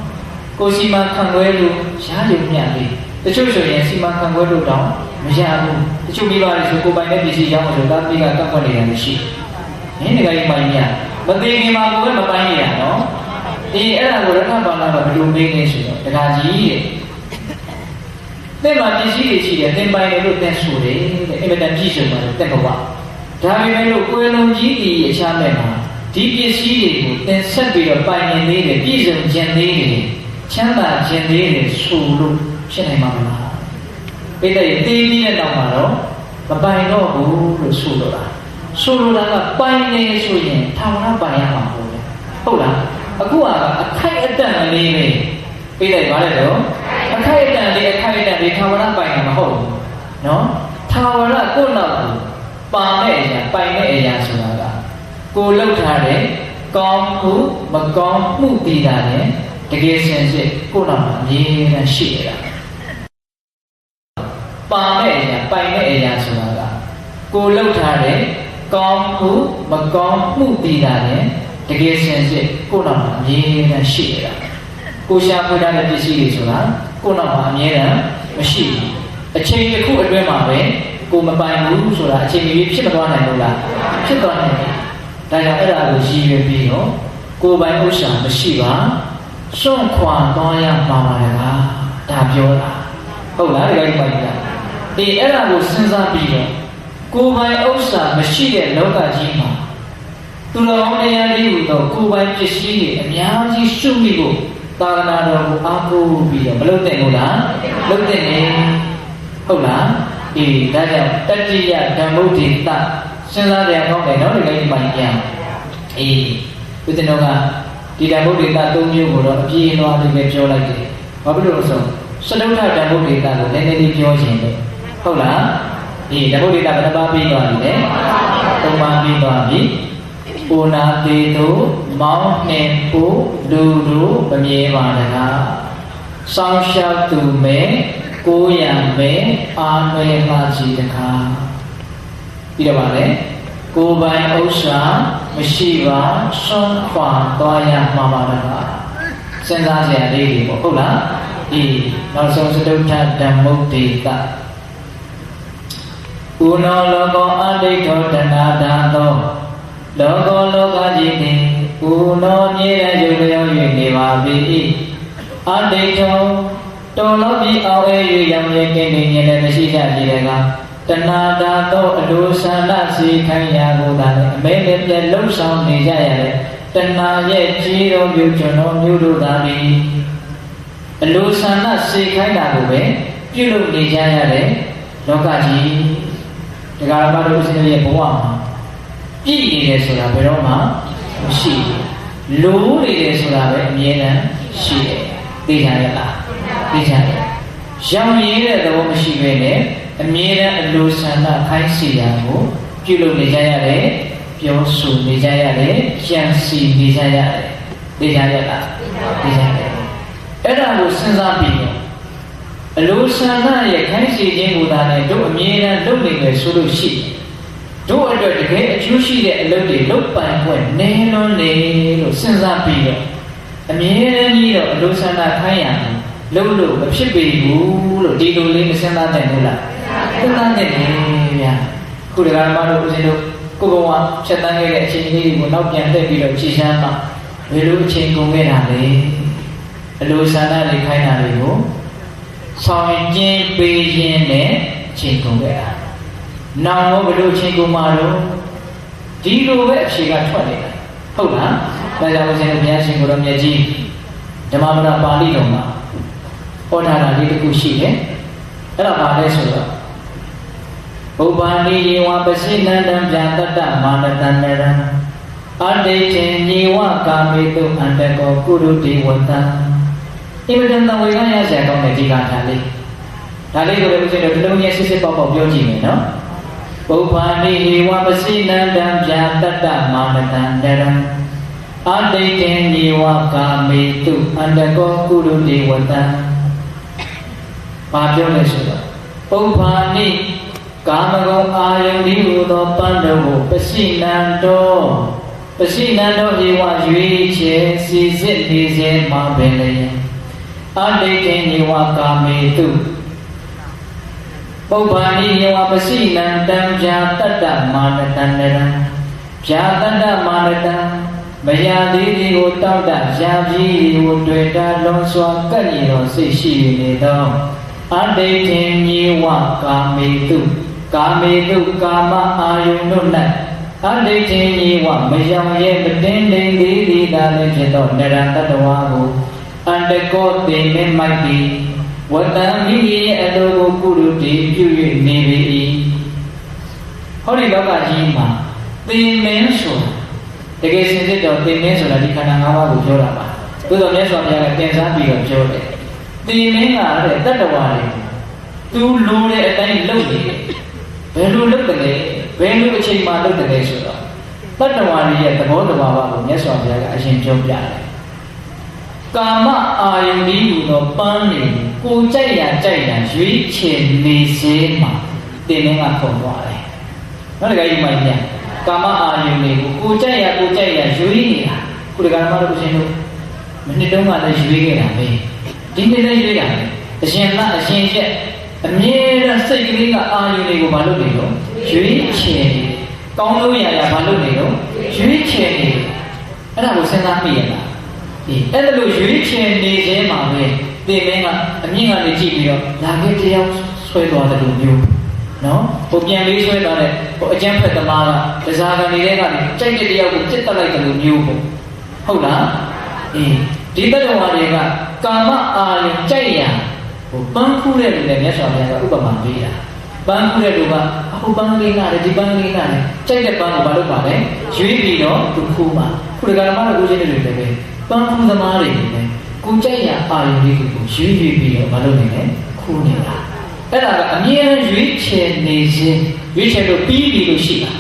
ကိုစီမံခံွယ်လို့ရှားရုံမျှလေးတချို့ဆိုရင်စီမံခံွယ်လို့တောင်မရဘူးတချို့မိဘတွေဆိုကိုပိုင်တဲ့ပစ္စည်းရောင်းလို့တာပြီးကကန့်ကွက်နေတယ်ရှိနင်းတကယ်ပိုင်မြမသိခင်မှာကိုယ်ပဲမပိုင်နေရနော်ဒီအဲ့ဒါကိုရထဘာနာကဘယ်လိုမေးနေဆိုတော့တခါကြီးတဲ့သင်မှာပစ္စည်းတွေရှိတယ်သင်ပိုင်တယ်လို့သင်ဆိုတယ်တဲ့အင်မတန်ပြည့်စုံပါတယ်တက်ဘဝဒါပေမဲ့လို့ကိုယ်လုံးကြီးဒီအခြားမဲ့မှာဒီပစ္စည်းတွေကိုသင်ဆက်ပြီးတော့ပိုင်နေသေးတယ်ပြည့်စုံခြင်းသေးတယ်ချမ်းသာခြင်းသေးတယ်ဆိုလို့ဖြစ်နိုင်မှာမလားပိဋကရဲ့တေးပြီးတဲ့နောက်မှာတော့မပိုင်တော့ဘူးလို့ဆိုလိုတာကပိုင်နေဆိုရင်ထာဝရပိုင်ရမှာဟုတ်လားအခုကအခိုက်အတန့်လေးပဲပိဋကဘာလဲတော့အခိုက်အတန့်လေးထာဝရပိုင်ရမှာဟုတ်ဘူးနော်ထာဝရကိုယ့်နောက်ကိုပါမဲ့အရာပိုင်မဲ့အရာဆိုတာကကိုလှုပ်ထားတဲ့ကောင်းမှုမကောင်းမှုတည်တာနဲ့တကယ်စင်စစ်ကိုယ့်နောက်မှာအမြဲတမ်းရှိနေတာပါမဲ့အရာပိုင်မဲ့အရာဆိုတာကကိုလှုပ်ထားတဲ့ကောင်းမှုမကောင်းမှုတည်တာနဲ့တကယ်စင်စစ်ကိုယ့်နောက်မှာအမြဲတမ်းရှိနေတာကိုရှာဖွေထားတဲ့ပစ္စည်းတွေဆိုတာကိုယ့်နောက်မှာအမြဲတမ်းမရှိဘူးအချိန်တစ်ခုအတွင်းမှာပဲကိုမပိုင်ဘူးဆိုတာအချိန်ကြီးဖြစ်မသွားနိုင်ဘူးလားဖြစ်သွားနိုင်တယ်ဒါကြောင့်အဲ့ဒါကိုရည်ရွယ်ပြီးတော့ကိုယ်ပိုင်ဥစ္စာမရှိပါစွန့်ခွာသွားရမှာပါလေကဒါပြောတာဟုတ်လားဒီကိစ္စပိုင်လားဒီအဲ့ဒါကိုစဉ်းစားပြီးတော့ကိုယ်ပိုင်ဥစ္စာမရှိတဲ့လောကကြီးမှာသူတော်ကောင်းတရားလေးဟူသောကိုယ်ပိုင်ပစ္စည်းတွေအများကြီးရှုမိဖို့သာသနာတော်ကိုအားကိုးပြီးတော့မလုပ်တဲ့ဘူးလားလုပ်တဲ့နေဟုတ်လားအေးဒါကြောင့်တတိယဓမ္မုဒ္ဒေတစဉ်းစားကြရအောင်တယ်နော်ဒီကိစ္စပိုင်ပြန်အေးဦးဇင်းတော်ကဒီဓမ္မုဒ္ဒေတ၃မျိုးကိုတော့အပြည့်အဝလေးပဲပြောလိုက်တယ်ဘာဖြစ်လို့လဲဆိုစတုထဓမ္မုဒ္ဒေတကိုနည်းနည်းလေးပြောခြင်းလေဟုတ်လား ဓမ္မဒေတာဘယ်နှပါးပြီးသွားပြီလဲသုံးပါးပြီးသွားပြီပူနာတေတုမောင်းနှင်ပူလူလူမမြဲပါတကားစောင်းရှောက်သူမဲကိုရံမဲအာမဲပါစီတကားပြီးတော့ပါလေကိုယ်ပိုင်ဥစ္စာမရှိပါဆွမ်းခွာသွားရမှာပါတကားစဉ်းစားကြရလေးတွေပေါ့ဟုတ်လားနောက်ဆုံးစတုထဓမ္မုတ်တေကဥနောလောကောအဋိဋ္ဌောတဏှာဓာသောလောကောလောကကြီးသည်ဥနောမြဲတဲ့ရုပ်လျောင်း၍နေပါ၏အဋိဋ္ဌောတော်လောပြီးအောင်၍ရောင်ရဲကင်းနေခြင်းလည်းမရှိကြကြတဲ့ကတဏှာဓာသောအလိုဆန္ဒစီခိုင်းရာကိုသာလည်းအမဲနဲ့ပြလှုပ်ဆောင်နေကြရတဲ့တဏှာရဲ့ကြီးတော်မျိုးကျွန်တော်မျိုးတို့သာသည်အလိုဆန္ဒစီခိုင်းတာကိုပဲပြုလုပ်နေကြရတဲ့လောကကြီးတရားဘာလို့ရှင်ရဲ့ဘဝမှာပြည့်နေတယ်ဆိုတာဘယ်တော့မှမရှိဘူးလိုနေတယ်ဆိုတာပဲအမြဲတမ်းရှိတယ်သိကြရလားသိကြတယ်ရောင်ရည်တဲ့သဘောမရှိဘဲနဲ့အမြဲတမ်းအလိုဆန္ဒခိုင်းစီတာကိုပြုလုပ်နေကြရတယ်ပြောဆိုနေကြရတယ်ကြံစီနေကြရတယ်သိကြရလားသိကြတယ်အဲ့ဒါကိုစဉ်းစားပြီးတော့အလိုဆန္ဒရဲ့ခိုင်းစီခြင်းကိုသာလည်းတို့အမြဲတမ်းလုပ်နေတယ်ဆိုလို့ရှိတယ်တို့အတွက်တကယ်အကျိုးရှိတဲ့အလုပ်တွေလုပ်ပိုင်ခွင့်နည်းလွန်းနေလို့စဉ်းစားပြီးတော့အမြဲတမ်းကြီးတော့အလိုဆန္ဒခိုင်းရမယ်လုပ်လို့မဖြစ်ပေဘူးလို့ဒီလိုလေးမစဉ်းစားနိုင်ဘူးလားစဉ်းစားနိုင်တယ်ဗျာခုတရားမလို့ဦးဇင်းတို့ကိုယ်ကဖြတ်တန်းခဲ့တဲ့အချိန်လေးကိုနောက်ပြန်တက်ပြီးတော့ကြည်စမ်းမှဘယ်လိုအချိန်ကုန်ခဲ့တာလဲအလိုဆန္ဒတွေခိုင်းတာတွေကိုဆောင်ကျင်းပေးခြင်းနဲ့အချိန်ကုန်ခဲ့တာနောင်ဘယ်လိုအချိန်ကုန်မှာတော့ဒီလိုပဲအဖြေကထွက်နေတာဟုတ်လားဒါကြောင့်ဦးဇင်းတို့ဘုရားရှင်ကိုယ်တော်မြတ်ကြီးဓမ္မပဒပါဠိတော်မှာဟောထားတာလေးတစ်ခုရှိတယ်အဲ့ဒါဘာလဲဆိုတော့ဥပ္ပါဏိယေဝပစိနန္တံဗျာတတ္တမာနတံနရံအဋ္ဌိတေညေဝကာမေတုအန္တကောကုရုတိဝတ္တအင်မတန်ဝေကရဆရာကောင်းတဲ့ဒီကထာလေးဒါလေးကိုလည်းဦးဇင်းတို့ဒီလိုမျိုးစစ်စစ်ပေါက်ပေါက်ပြောကြည့်မယ်နော်ဥပ္ပါဏိယေဝပစိနန္တံဗျာတတ္တမာနတံနရံအဋ္ဌိတေညေဝကာမေတုအန္တကောကုရုတိဝတ္တဘာပြောလဲဆိုတော့ဥပ္ပါဏိကာမဂုဏ်အာယုန်ဒီဟူသောပန္နဝပစိနန္တောဧဝရွေးချယ်စီစစ်နေစေမှာပင်လေအဋ္ဌိတေညေဝကာမေတုပုပ္ပန္နိယေဝပစိနန္တံဗျာတတ္တမာနတံနရံဗျာတတ္တမာနတံမယာသေးသည်ကိုတောက်တရာပြီးကိုတွေ့တာလုံးစွာကပ်ညီတော်စိတ်ရှိနေသောအဋ္ဌိတေညေဝကာမေတုကာမအာယုန်တို့၌အဋ္ဌိတေညေဝမယောင်ရဲ့မတင်းတိမ်သေးသည်သာလည်းဖြစ်သောနရတတ္တဝါကိုအန္တကောတေမေမိုက်တိဝတ္တံမိရဲ့အလိုကိုကုရုတိပြု၍နေပေ၏ဟောဒီလောကကြီးမှာသေမင်းဆိုတာတကယ်စင်စစ်တော့သေမင်းဆိုတာဒီခန္ဓာ၅ပါးကိုပြောတာပါသို့တော်မြတ်စွာဘုရားကတင်စားပြီးတော့ပြောတယ်သေမင်းကတဲ့တတ္တဝါတွေသူလိုတဲ့အတိုင်းလုပ်နေတယ်ဘယ်လိုလုပ်တယ်လဲဘယ်လိုအချိန်မှလုပ်တယ်လဲဆိုတော့တတ္တဝါတွေရဲ့သဘောတဘာဝကိုမြတ်စွာဘုရားကအရှင်ပြောပြတယ်ကာမအာယုန်ဒီဟူသောပန်းတွေကိုကြိုက်ရရွေးချယ်နေစေမှာတင်နေကခုံသွားတယ်နောက်တစ်ခါကြီးမှညကာမအာယုန်တွေကိုကြိုက်ရရွေးနေတာခုတကယ်မှတော့ရှင်တို့မနှစ်တုန်းကလည်းရွေးခဲ့တာပဲဒီနေ့လည်းရွေးတာပဲအရှင်လားအရှင်ချက်အမြဲတမ်းစိတ်ကလေးကအာယုန်တွေကိုမလုပ်နေတော့ရွေးချယ်နေကောင်းလို့ရမလုပ်နေတော့ရွေးချယ်နေအဲ့ဒါကိုစဉ်းစားမိရလားအဲ့ဒါလို့ရွေးချယ်နေခြင်းမှာပဲသေမင်းကအမြင့်ကနေကြည့်ပြီးတော့လာခဲ့တယောက်ဆွဲသွားတယ်လို့မျိုးနော်ဟိုပြန်လေးဆွဲသွားတဲ့ဟိုအကျန်းဖက်သမားကဒဇာကန်နေတဲ့ကနေကြိုက်တဲ့တယောက်ကိုပြစ်တက်လိုက်တယ်လို့မျိုးပေါ့ဟုတ်လားဒီတတ္တဝါတွေကကာမအာယုန်ကြိုက်ရဟိုပန်းခူးတဲ့လူနဲ့မြတ်စွာဘုရားကဥပမာပေးတာပန်းခူးတဲ့လူကအခုပန်းလေးကလည်းဒီပန်းလေးကလည်းကြိုက်တဲ့ပန်းကိုဘာလုပ်ပါလဲရွေးပြီးတော့သူခူးမှာခုတကယ်မှတော့ဦးချင်းတွေလည်းပဲပန်းခူးသမားတွေနဲ့ကိုကြိုက်ရအာယုန်လေးကိုရွေးပြီးတော့ဘာလုပ်နေလဲခူးနေတာ အဲ့ဒါကအမြဲတမ်းရွေးချယ်နေခြင်းရွေးချယ်လို့ပြီးပြီလို့ရှိတာ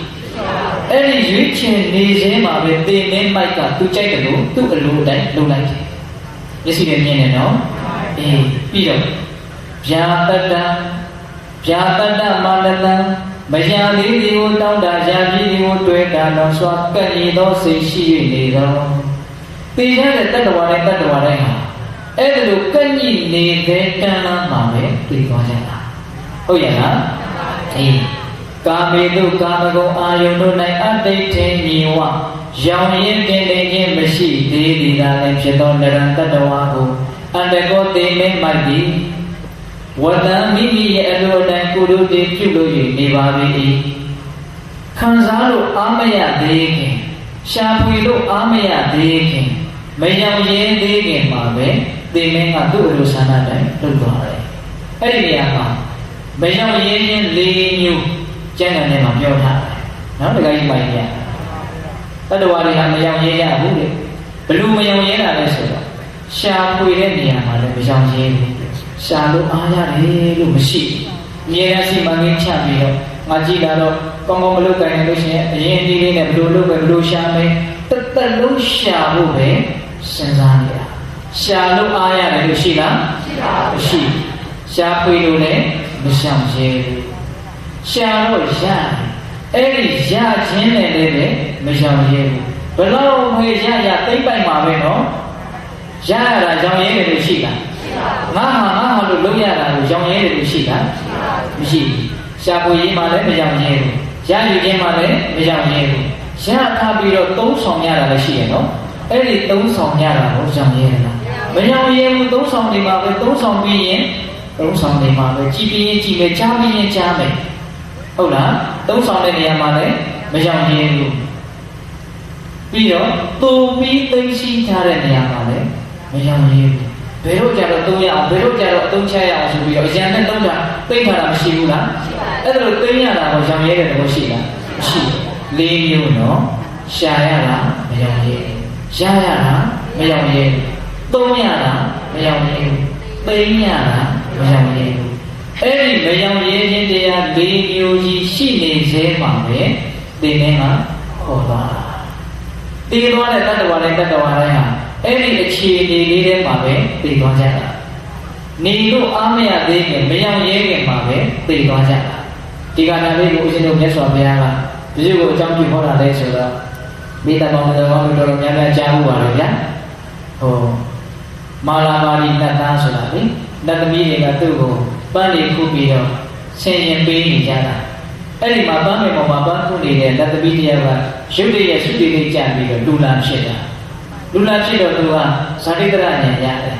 အဲ့ဒီရွေးချယ်နေခြင်းမှာပဲသင်မင်းမိုက်ကသူကြိုက်တယ်လို့သူ့အလိုတိုင်းလုပ်လိုက်တယ်မျက်စိနဲ့မြင်နေနော်အေးပြီးတော့ဗျာတတ္တမာနတံမယံလေးဒီကိုတောင်းတာရာကြီးဒီကိုတွေ့တာတော့စွာကပ်ရည်သောစိတ်ရှိနေတော့သိရတဲ့တတ္တဝါတိုင်းဟာအဲ့ဒါလိုကန့်ညိနေတဲ့ကံလာမှာပဲသိသွားကြတာဟုတ်ရဲ့လားအေးကာမေတုကာမဂုဏ်အာယုန်တို့၌အတိတ်ထင်မြင်ဝရောင်ရင်တင်နေခြင်းမရှိသေးသည်သာလည်းဖြစ်သောနရံတတ္တဝါကိုအန္တကောသိမင်းမိုက်သည်ဝတ္တံမိမိရဲ့အလိုတိုင်းကုလိုတည်ပြုလို့၍နေပါ၏ခံစားလို့အားမရသေးခင်ရှာဖွေလို့အားမရသေးခင်မယောင်ရဲသေးခင်မှာပဲသိမင်းကသူ့အလိုဆန္ဒတိုင်းလုပ်သွားတယ်အဲ့ဒီနေရာမှာမယောင်ရဲခြင်း၄မျိုးကျမ်းဂန်ထဲမှာပြောထားတယ်နော်တခါကြီးပိုင်းရတတ္တဝါတွေကမယောင်ရဲရဘူးလေဘလို့မယောင်ရဲတာလဲဆိုတော့ရှာဖွေတဲ့နေရာမှာလည်းမယောင်ရဲဘူးရှာလို့အားရတယ်လို့မရှိဘူးအမြဲတမ်းစီမံကိန်းချပြီးတော့ငါကြည့်လာတော့ကောင်းကောင်းမလုပ်ကြရင်လို့ရှိရင်အရင်ဒီလေးနဲ့ဘလို့လုပ်ပဲဘလို့ရှာမယ်တက်လုံးရှာဖို့ပဲစဉ်းစားနေတာရှာလို့အားရတယ်လို့ရှိလားမရှိရှာဖွေလို့လည်းမရှောင်ရဲဘူးရှာတော့ရတယ်အဲ့ဒီရခြင်းနဲ့လည်းမရှောင်ရဲဘူးဘလို့ငွေရသိမ့်ပိုက်မှာပဲနော်ရရတာရှောင်ရဲတယ်လို့ရှိလားငါဟာလို့လုပ်ရတာကိုရောင်ရဲတယ်လို့ရှိတာမရှိဘူးရှာဖွေရေးမှလည်းမရောင်ရဲဘူးရယူခြင်းမှလည်းမရောင်ရဲဘူးရထားပြီးတော့သုံးဆောင်ရတာလည်းရှိရနော်အဲ့ဒီသုံးဆောင်ရတာကိုရောင်ရဲလားမရောင်ရဲဘူးသုံးဆောင်နေမှာပဲသုံးဆောင်ပြီးရင်သုံးဆောင်နေမှာပဲကြည်ပြီးရင်ကြည်မယ်ကြားပြီးရင်ကြားမယ်ဟုတ်လားသုံးဆောင်တဲ့နေရာမှာလည်းမရောင်ရဲဘူးပြီးတော့တူပြီးသိရှိထားတဲ့နေရာမှာလည်းမရောင်ရဲဘူးဘယ်တော့ကြတော့သုံးရအောင်ဘယ်တော့ကြတော့အသုံးချရအောင်ဆိုပြီးတော့အရန်နဲ့သုံးတာသိထားတာမရှိဘူးလားအဲ့ဒါလိုသိရတာကိုရောင်ရဲတဲ့တော့ရှိလားမရှိ၄မျိုးနော်ရှာရတာမရောင်ရဲရရတာမရောင်ရဲသုံးရတာမရောင်ရဲသိရတာမရောင်ရဲအဲ့ဒီမရောင်ရဲခြင်းတရား၄မျိုးကြီးရှိနေစေမှာပဲဒီနေ့ကခေါ်သွားတာတည်သွားတဲ့တတ္တဝါတိုင်းဟာအဲ့ဒီအခြေအနေလေးထဲမှာပဲသိသွားကြတာနေလို့အားမရသေးခင်မယောင်ရဲခင်မှာပဲသိသွားကြတာဒီကနာလေးကိုဦးဇင်းတို့မြတ်စွာဘုရားကဒီလိုကိုအကြောင်းပြုဟောတာလဲဆိုတော့မိတ္တပေါင်းတော်တော်များများကြားမှုပါတော့ဗျာဟိုမာလာပါဠိနတ်သားဆိုတာလေနတ်သမီးတွေကသူ့ကိုပန်းလေးခုပြီးတော့ဆင်ရင်ပေးနေကြတာအဲ့ဒီမှာပန်းမေပေါ်မှာပန်းခုနေတဲ့နတ်သမီးတယောက်ကရုပ်တရက်စုတည်နေကြပြီးတော့လူလာဖြစ်တာလူလာဖြစ်တော့သူကဇာတိတရဉာဏ်ရတယ်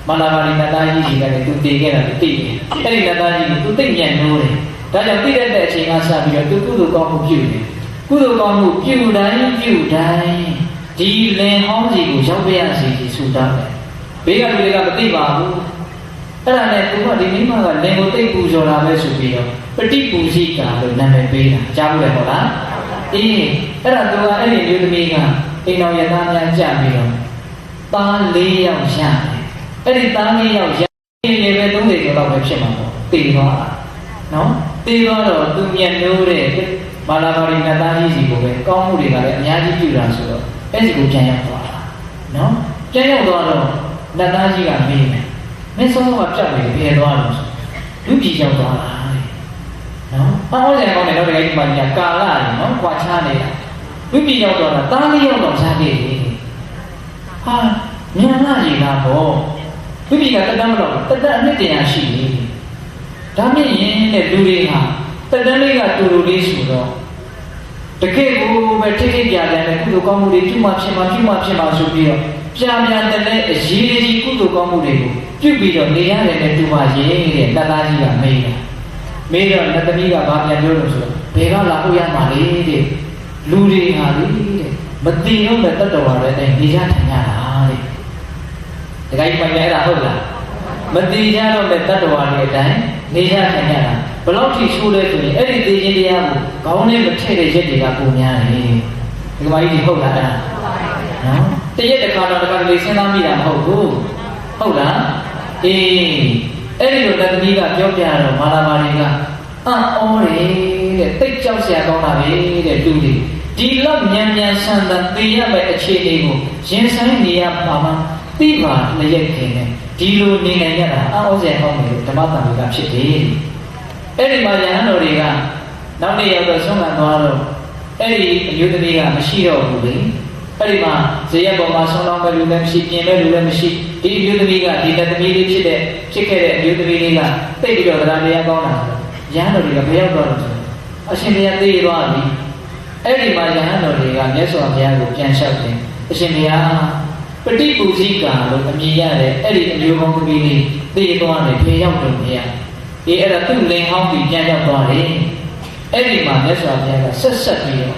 မာလာပါဠိနတ်သားကြီးကြီးကလည်းသူတည်ခဲ့တာသိတယ်အဲ့ဒီနတ်သားကြီးကသူသိဉာဏ်နိုးတယ်ဒါကြောင့်သိတဲ့အချိန်ကစပြီးတော့သူကုသိုလ်ကောင်းမှုပြုတယ်ကုသိုလ်ကောင်းမှုပြုတိုင်းဒီလင်ဟောင်းစီကိုရောက်ပြရစီဆူတောင်းတယ်ဘေးကလူတွေကမသိပါဘူးအဲ့ဒါနဲ့သူကဒီမိမကလင်ကိုသိပူဇော်တာပဲဆိုပြီးတော့ပฏิပူဇိကာလို့နာမည်ပေးတာကြားဘူးလေဟုတ်လားအေးအဲ့ဒါသူကအဲ့ဒီမျိုးသမီးကအိမ်တော်ရသားများကြပြီးတော့သား၄ယောက်ရတယ်အဲ့ဒီသား၄ယောက်ရနေပဲ30ကျော်လောက်ပဲဖြစ်မှာပေါ့တည်သွားတာနော်တည်သွားတော့သူမြတ်နိုးတဲ့မာလာပါရီနတ်သားကြီးစီကိုပဲကောင်းမှုတွေကလည်းအများကြီးပြုတာဆိုတော့အဲ့ဒီကိုပြန်ရောက်သွားတာနော်ပြန်ရောက်သွားတော့နတ်သားကြီးကမေးတယ်မင်းဆုံးကပြတ်နေပြေသွားလို့လူပြည်ရောက်သွားတာနော်ဟောတယ်ကောင်းတယ်တော့ဒီကိစ္စမှညာကာလလေနော်ခွာချနေတာလူပြည်ရောက်တော့တားလေးရောက်တော့ရှားနေတယ်ဟာမြန်လာကြီးလားပေါ့လူပြည်ကတက်တမ်းမလို့တက်တမ်းအနှစ်တရာရှိနေဒါမြင့်ရင်တဲ့လူတွေဟာတက်တမ်းလေးကတူတူလေးဆိုတော့တကယ်ကိုပဲထိထိပြတယ်ကုသိုလ်ကောင်းမှုတွေပြုမှဖြစ်မှဆိုပြီးတော့ပြန်တဲ့အရေးကြီးကုသိုလ်ကောင်းမှုတွေကိုပြုပြီးတော့နေရတယ်နဲ့တူပါရဲ့တဲ့တသားကြီးကမေးတော့နတ်သမီးကဘာပြန်ပြောလို့ဆိုတော့ဘယ်ကလာဖို့ရမှာလဲတဲ့လူတွေဟာလေတဲ့မသိတော့မဲ့တတ်တော်ပါပဲတဲ့နေကြထိုင်ရတာတဲ့တခါကြီးပိုင်ရတာဟုတ်လားမသိကြတော့မဲ့တတ်တော်ပါလေအတိုင်းနေကြထိုင်ရတာဘလောက်ထိဆိုးလဲဆိုရင်အဲ့ဒီသိခြင်းတရားကိုခေါင်းနဲ့မထည့်တဲ့ရက်တွေကပုံများတယ်ဒီကမကြီးဟုတ်လားအဲ့ဒါနော်တရက်တစ်ခါတော့တစ်ခါတလေစဉ်းစားမိတာမဟုတ်ဘူးဟုတ်လားအေး အဲ့ဒီလိုတသမီးကပြောပြတော့မာလာမာတွေကအော်တယ်တဲ့တိတ်ကြောက်စရာကောင်းတာပဲတဲ့လူတွေဒီလောက်မြန်မြန်ဆန်ဆန်သိရမယ့်အခြေအနေကိုရင်ဆိုင်နေရပါမှသိပါလျက်ခင်နဲ့ဒီလိုနေနိုင်ရတာအော်စရာကောင်းတယ်လို့ဓမ္မတန်ခါဖြစ်တယ်အဲ့ဒီမှာယဟန်တော်တွေကနောက်နေ့ရောက်တော့ဆုံးခံသွားတော့အဲ့ဒီအမျိုးသမီးကမရှိတော့ဘူးလေအဲ့ဒီမှာဇေယျပေါ်မှာဆုံးလောင်းပဲလူလည်းမရှိပြင်မဲ့လူလည်းမရှိဒီအမျိုးသမီးကဒီတသမီးလေးဖြစ်ခဲ့တဲ့အမျိုးသမီးလေးကတိတ်ပြီးတော့တရားတရားကောင်းတာယဟန်တော်တွေကဘယ်ရောက်တော့လဲအရှင်ဘုရားသိသွားပြီအဲ့ဒီမှာယဟန်တော်တွေကမြတ်စွာဘုရားကိုပြန်လျှောက်တယ်အရှင်ဘုရားပฏิပူဇိကာလို့အမည်ရတဲ့အဲ့ဒီအမျိုးကောင်းသမီးလေးသိသွားတယ်ဘယ်ရောက်တော့ဘုရားဒီအဲ့ဒါသူ့လင်ဟောင်းပြီးပြန်ရောက်သွားတယ်အဲ့ဒီမှာမြတ်စွာဘုရားကဆက်ဆက်ပြီးတော့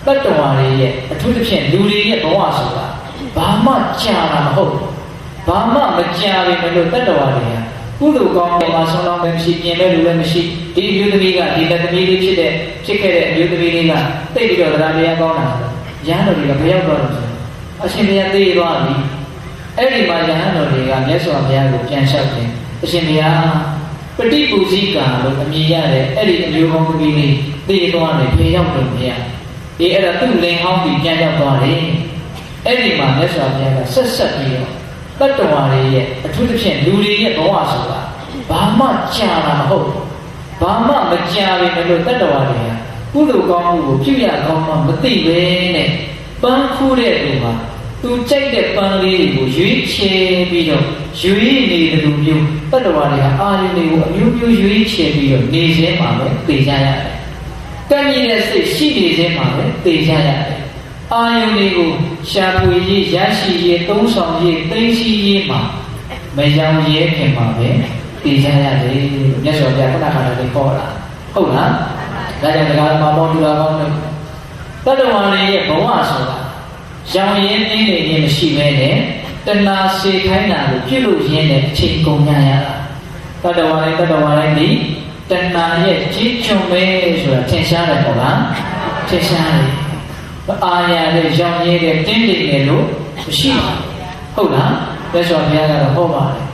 တတ္တဝါတွေရဲ့အထူးသဖြင့်လူတွေရဲ့ဘဝဆိုတာဘာမှကြာတာမဟုတ်ဘာမှမကြာဘူးမလို့တတ္တဝါတွေကကုသိုလ်ကောင်းတဲ့မှာဆုံးလောင်းပဲမရှိပြင်မဲ့လူလည်းမရှိဒီအမျိုးသမီးကဒီလက်သမီးလေးဖြစ်ခဲ့တဲ့အမျိုးသမီးလေးကတိတ်ပြီးတော့တရားတရားကောင်းတာရဟန်းတော်တွေကဘယ်ရောက်တော့လဲအရှင်ဘုရားသိသွားပြီအဲ့ဒီမှာရဟန်းတော်တွေကမြတ်စွာဘုရားကိုပြန်လျှောက်တယ်အရှင်ဘုရားပฏิပူဇိကာလို့အမည်ရတဲ့အဲ့ဒီအမျိုးကောင်းသမီးလေးသိသွားတယ်ဘယ်ရောက်တော့ဘုရားဒီအဲ့ဒါသူ့လင်ဟောင်းပြီးပြန်ရောက်သွားတယ်အဲ့ဒီမှာမြတ်စွာဘုရားကဆက်ဆက်ပြီးတော့တတ္တဝါတွေရဲ့အထူးသဖြင့်လူတွေရဲ့ဘဝဆိုတာဘာမှကြာတာမဟုတ်ဘာမှမကြာဘူးမလို့တတ္တဝါတွေကကုသိုလ်ကောင်းမှုကိုပြုရကောင်းမှမသိပဲနဲ့ပန်းခိုးတဲ့လူမှာသူကြိုက်တဲ့ပန်းလေးတွေကိုရွေးချယ်ပြီးတော့ရွေးနေတဲ့လူမျိုးတတ္တဝါတွေကအာရုံတွေကိုအမျိုးမျိုးရွေးချယ်ပြီးတော့နေခြင်းမှာပဲသိကြရတယ်။ကံကြီးတဲ့စိတ်ရှိနေခြင်းမှာပဲသိကြရတယ်။အာယုန်တွေကိုရှာဖွေရေးရရှိရေးသုံးဆောင်ရေးသိသိရေးမှာမရောင်ရဲခင်မှာပဲသိကြရတယ်မြတ်စွာဘုရားခုနကလည်းခေါ်တာဟုတ်လားဒါကြောင့်တရားမှာပေါ်တူတာကောင်းတယ်တတ္တဝါတွေရဲ့ဘဝဆိုတာရောင်ရဲနေနေခြင်းမရှိဘဲနဲ့တဏှာစေခိုင်းတာကိုပြုလို့ရင်းတဲ့အချိန်ကုန်ကြရတာတတ္တဝါတိုင်းဒီတဏှာရဲ့ကြီးချွန်ပဲဆိုတာထင်ရှားတယ်ပေါ့လားထင်ရှားတယ်အာရတဲ့ရောင်ရည်တဲ့တင်းတိမ်တယ်လို့မရှိဘူးဟုတ်လားမြတ်စွာဘုရားကတော့ဟောပါတယ်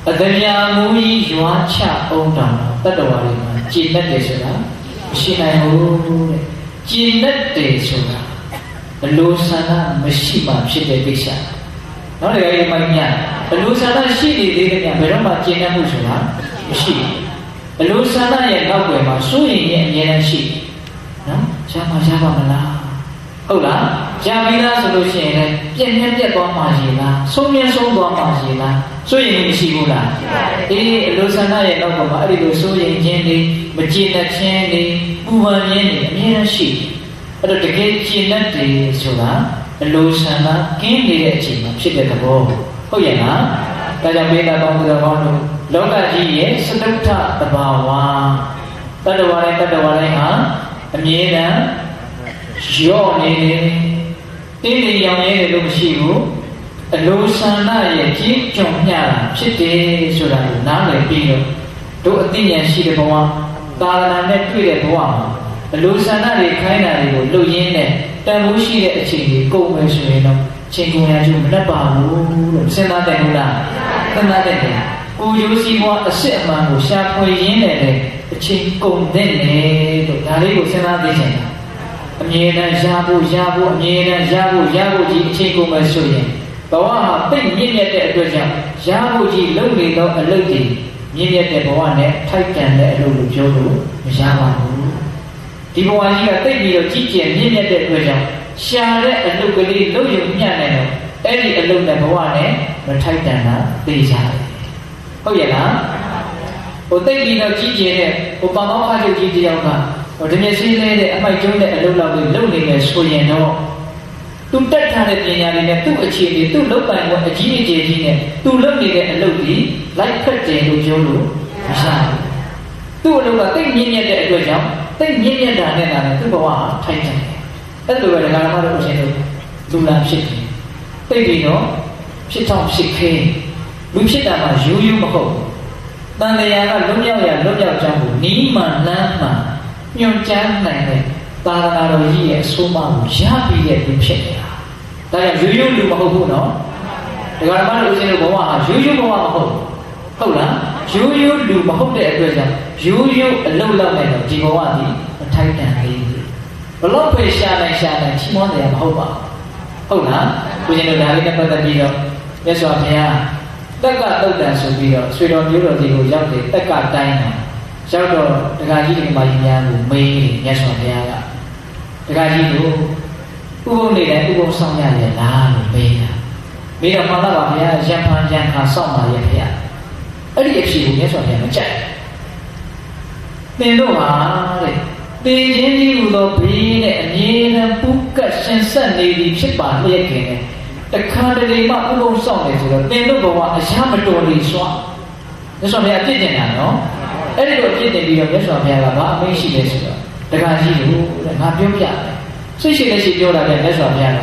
အတမြာမူကြီးရွာချအောင်တောင်တတ္တဝါတွေမှာကျင့်တတ်တယ်ဆိုတာမရှိနိုင်ဘူးတဲ့ကျင့်တတ်တယ်ဆိုတာဘလို့ဆန္ဒမရှိမှဖြစ်တဲ့ကိစ္စနောက်တစ်ခါဒီမိုင်းညဘလို့ဆန္ဒရှိနေသေးတယ်ညဘယ်တော့မှကျင့်တတ်မှုဆိုတာမရှိဘူးဘလို့ဆန္ဒရဲ့နောက်ွယ်မှာစိုးရင်ရဲ့အမြဲတမ်းရှိနော်ရှားပါမလားဟုတ်လားကြာပြီးသားဆိုလို့ရှိရင်လည်းပြည့်ပြတ်သွားမှရှိလားဆုံးမြတ်ဆုံးသွားမှရှိလားစိုးရင်မရှိဘူးလားအေးအလိုဆန္ဒရဲ့နောက်ပေါ်မှာအဲ့ဒီလိုစိုးရင်ခြင်းတွေမကျေနပ်ခြင်းတွေပူပန်ခြင်းတွေအမြဲတမ်းရှိအဲ့တော့တကယ်ကျေနပ်တယ်ဆိုတာအလိုဆန္ဒကင်းနေတဲ့အချိန်မှာဖြစ်တဲ့သဘောဟုတ်ရဲ့လားဒါကြောင့်မေတ္တာပေါင်းသူတော်ကောင်းတို့လောကကြီးရဲ့စတုထသဘာဝတတ္တဝါတိုင်းဟာအမြဲတမ်းရော့နေတယ်တင်းနေရောင်ရဲတယ်လို့မရှိဘူးအလိုဆန္ဒရဲ့ကြီးကြုံမျှတာဖြစ်တယ်ဆိုတာကိုနားလည်ပြီးတော့တို့အသိဉာဏ်ရှိတဲ့ဘဝသာသနာနဲ့တွေ့တဲ့ဘဝမှာအလိုဆန္ဒတွေခိုင်းတာတွေကိုလုပ်ရင်းနဲ့တန်ဖိုးရှိတဲ့အချိန်ကြီးကုန်မယ်ဆိုရင်တော့ချိန်ကုန်ရကျိုးမတတ်ပါဘူးလို့စဉ်းစားတယ်ဟုတ်လားစဉ်းစားတယ်ကိုရိုးစီးပွားအစ်အမှန်ကိုရှာဖွေရင်းနဲ့အချိန်ကုန်တဲ့လေလို့ဒါလေးကိုစဉ်းစားသိချင်တာအမြဲတမ်းရဖို့အမြဲတမ်းရဖို့ကြီးအချိန်ကုန်မယ်ဆိုရင်ဘဝဟာသိမြင့်မြတ်တဲ့အတွက်ကြောင့်ရဖို့ကြီးလုံနေသောအလုပ်ကြီးမြင့်မြတ်တဲ့ဘဝနဲ့ထိုက်တန်တဲ့အလုပ်လို့ပြောလို့မရပါဘူးဒီဘဝကြီးကသိပြီးတော့ကြီးကျယ်မြင့်မြတ်တဲ့အတွက်ကြောင့်ရှာတဲ့အလုပ်ကလေးလုပ်ရုံမျှနိုင်တော့အဲ့ဒီအလုပ်နဲ့ဘဝနဲ့မထိုက်တန်တာသိကြတယ်ဟုတ်ရဲ့လားဟိုသိပြီးတော့ကြီးကျယ်တဲ့ဟိုပမောက္ခချုပ်ကြီးတယောက်ကဟိုဒီမျက်စိလေးတဲ့အမိုက်ကျုံးတဲ့အလုပ်လောက်ကိုလုပ်နေမယ်ဆိုရင်တော့သူတက်ထားတဲ့ပညာတွေနဲ့သူ့အခြေအနေသူ့လုပ်ပိုင်ခွင့်အကြီးအကျယ်ကြီးနဲ့သူလုပ်နေတဲ့အလုပ်ကြီးလိုက်ဖက်တယ်လို့ပြောလို့မရဘူးသူ့အလုပ်ကသိမြင့်မြတ်တဲ့အတွက်ကြောင့်သိမြင့်မြတ်တာနဲ့တာနဲ့သူ့ဘဝဟာထိုင်တယ်အဲ့လိုပဲဓမ္မတော်အရှင်တို့လူလာဖြစ်တယ်သိပြီးတော့ဖြစ်တော့ဖြစ်ခဲလူဖြစ်တာမှရိုးရိုးမဟုတ်တန်လျာကလွတ်မြောက်ကြောင်းကိုနီးမှန်လမ်းမှန်ညွှန်ကြားနိုင်တဲ့သာသနာတော်ကြီးရဲ့အဆိုးမှကိုရပြီးတဲ့လူဖြစ်နေတာ။ဒါကြောင့်ရိုးရိုးလူမဟုတ်ဘူးနော်။ဒကာဓမ္မတို့ဦးဇင်းတို့ဘဝဟာရိုးရိုးဘဝမဟုတ်ဘူး။ဟုတ်လား။ ရိုးရိုးလူမဟုတ်တဲ့အတွက်ကြောင့်ရိုးရိုးအလုပ်လုပ်နေတော့ဒီဘဝဒီမထိုက်တန်သေးဘူးဘလို့ပဲရှာနိုင်ချီးမွမ်းတယ်မဟုတ်ပါဘူးဟုတ်လားကိုရှင်တို့ဒါလေးနဲ့ပတ်သက်ပြီးတော့မြတ်စွာဘုရားတက်ကတုတ်တန်ဆိုပြီးတော့ဆွေတော်မျိုးတော်ဒီကိုရောက်တယ်တက်ကတိုင်းတယ်ရောက်တော့ဒကာကြီးဒီမှာကြီးများကိုမေးတယ်မြတ်စွာဘုရားကဒကာကြီးတို့ဥပုံနေတယ်ဥပုံဆောင်ရရလားလို့မေးတာမေးတော့မှန်ပါဗျာရံဖန်ရံခါစောင့်ပါရဲ့ဗျာအဲ့ဒီအဖြစ်ကိုမြတ်စွာဘုရားမကြိုက်သင်တို့ဟာတဲ့တေခြင်းကြီးဟူသောဘေးနဲ့အမြဲတမ်းပုကတ်ရှင်ဆက်နေသည်ဖြစ်ပါလျက်ခင်တဲ့တခါတလေမှဥပုံဆောင်နေဆိုတော့သင်တို့ဘဝအရာမတော်လေစွာမြတ်စွာဘုရားပြည့်တင်တာနော်အဲ့ဒီလိုပြည့်တင်ပြီးတော့မြတ်စွာဘုရားကဘာအမိန့်ရှိလဲဆိုတော့တခါကြီးလို့တဲ့ငါပြောပြတယ်စိတ်ရှိလက်ရှိပြောတာလည်းမြတ်စွာဘုရားက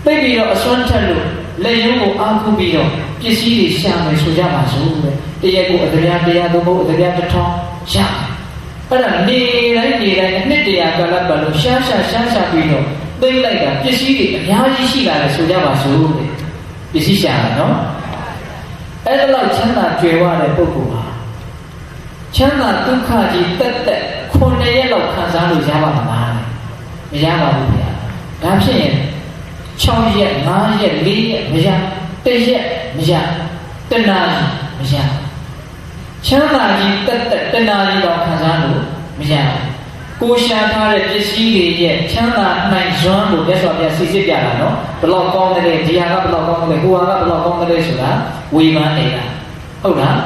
ပြိပြီးတော့အစွမ်းထက်လို့လက်ရုံးကိုအားကိုးပြီးတော့ပစ္စည်းတွေရှာမယ်ဆိုကြပါစို့တဲ့တရက်ကိုအတရားသို့မဟုတ်အတရားတစ်ထောင်ရှာအဲ့ဒါနေတိုင်းနှစ်တရာကာလပတ်လုံးရှာပြီးတော့သိမ့်လိုက်တာပစ္စည်းတွေအများကြီးရှိလာတယ်ဆိုကြပါစို့တဲ့ပစ္စည်းရှာတာနော်အဲ့ဒါလောက်ချမ်းသာကြွယ်ဝတဲ့ပုဂ္ဂိုလ်ဟာချမ်းသာဒုက္ခကြီးတက်9ရက်လောက်ခံစားလို့ရပါမလားမရပါဘူးဗျာဒါဖြစ်ရင်6ရက်5ရက်4ရက်မရ1ရက်မရတနာမရချမ်းသာကြီးတက်တနာကြီးတော့ခံစားလို့မရကိုရှာထားတဲ့ပစ္စည်းတွေရဲ့ချမ်းသာနိုင်စွမ်းကိုမြတ်စွာဘုရားစီစစ်ပြတာနော်ဘလောက်ကောင်းတယ်ဒီဟာကဘလောက်ကောင်းတယ်ဟိုဟာကဘလောက်ကောင်းတယ်ဆိုတာဝေဖန်နေတာဟုတ်လား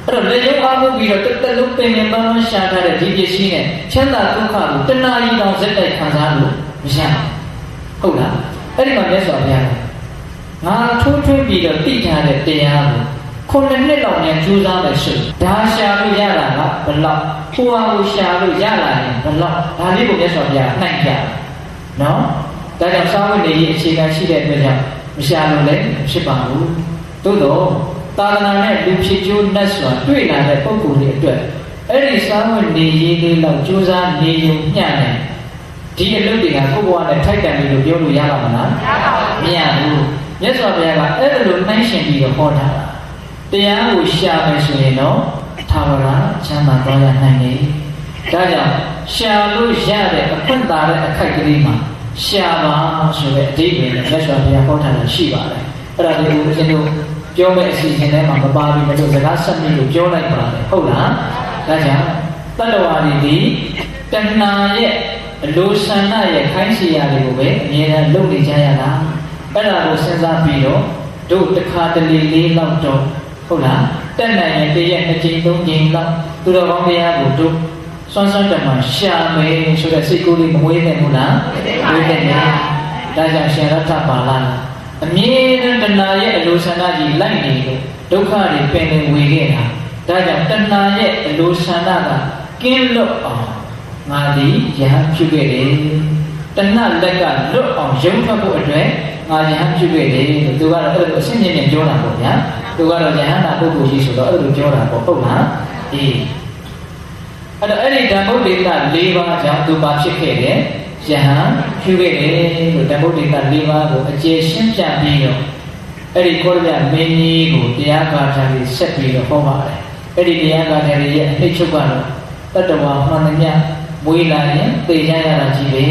အဲ့တော့လက်ရုပ်အားကိုပြီးတော့တက်လုံးပင်ပန်းရှာထားတဲ့ဒီပစ္စည်းနဲ့ချမ်းသာဒုက္ခကိုတဏှာကြီးတောင်ဇက်တိုက်ခံစားလို့မရဟုတ်လားအဲ့ဒီမှာမြတ်စွာဘုရားကငါထိုးထွင်းပြီးတော့သိထားတဲ့တရားကို9နှစ်လောက်နဲ့ကြိုးစားမယ်ဆိုဒါရှာလို့ရတာကဘလောက်ဟိုဟာကိုရှာလို့ရလာရင်ဘလောက်ဒါလေးကိုမြတ်စွာဘုရားနှိုက်ပြတယ်နော်ဒါကြောင့်စာဝတ်နေရေးအခြေခံရှိတဲ့အတွက်ကြောင့်မရှာလို့လည်းဖြစ်ပါဘူးသို့တော့သာသနာနဲ့လူဖြစ်ကျိုးနတ်စွာတွေ့လာတဲ့ပုဂ္ဂိုလ်တွေအတွက်အဲ့ဒီစာဝတ်နေရေးလေးလောက်ကြိုးစားနေုံမျှတယ်ဒီအလုပ်တွေကကိုယ့်ဘဝနဲ့ထိုက်တန်ပြီလို့ပြောလို့ရပါမလားမရဘူးမြတ်စွာဘုရားကအဲ့ဒါလိုနှိုင်းရှင်ပြီးတော့ဟောတာတရားကိုရှာမယ်ဆိုရင်တော့သာဝရချမ်းသာသွားရနိုင်တယ်ဒါကြောင့်ရှာလို့ရတဲ့အခွင့်သာတဲ့အခိုက်ကလေးမှာရှာပါဆိုတဲ့အဓိပ္ပာယ်နဲ့မြတ်စွာဘုရားဟောထားတာရှိပါတယ်အဲ့ဒါလေးကိုဦးဇင်းတို့ပြောမဲ့အစီအစဉ်ထဲမှာမပါဘူးမလို့စကားဆက်ပြီးလို့ပြောလိုက်ပါတယ်ဟုတ်လားဒါကြောင့်တတ္တဝါတွေဒီတဏှာရဲ့အလိုဆန္ဒရဲ့ခိုင်းစီရာတွေကိုပဲအမြဲတမ်းလုပ်နေကြရတာအဲ့ဒါကိုစဉ်းစားပြီးတော့တို့တစ်ခါတလေလေးလောက်တော့ဟုတ်လားတက်နိုင်ရင်တရက်2ချိန်3ချိန်လောက်သူတော်ကောင်းတရားကိုတို့စွမ်းတမရှာမယ်ဆိုတဲ့စိတ်ကူးလေးမဝေးနိုင်ဘူးလားဝေးတယ်ဒါကြောင့်ရှင်ရထပါဠိအမြဲတမ်းတဏှာရဲ့အလိုဆန္ဒကြီးလိုက်နေလို့ဒုက္ခတွေပင်နေဝေခဲ့တာဒါကြောင့်တဏှာရဲ့အလိုဆန္ဒကကင်းလွတ်အောင်ငါသည်ယဟန်ပြုခဲ့တယ်တဏှာလက်ကလွတ်အောင်ရုံထွက်ဖို့အတွက်ငါယဟန်ပြုခဲ့တယ်လို့သူကတော့အဲ့လိုအရှင်းရှင်းပြောတာပေါ့ဗျာသူကတော့ယဟန်နာပုဂ္ဂိုလ်ကြီးဆိုတော့အဲ့လိုပြောတာပေါ့ဟုတ်လားအေးအဲ့တော့အဲ့ဒီဓမ္မုဒ္ဒေက၄ပါးကြောင့်သူပါဖြစ်ခဲ့တယ်ယဟန်ပြုခဲ့တယ်လို့ဓမ္မုဒ္ဒေက၄ပါးကိုအကျေရှင်းပြပြီးတော့အဲ့ဒီကောရမြမင်းကြီးကိုတရားကာထာကြီးဆက်ပြီးတော့ဟောပါတယ်အဲ့ဒီတရားကာထာကြီးရဲ့အနှိမ့်ချုပ်ကတော့တတ္တဝါမှန်သမျှမွေးလာရင်သိကြရတာကြီးပဲ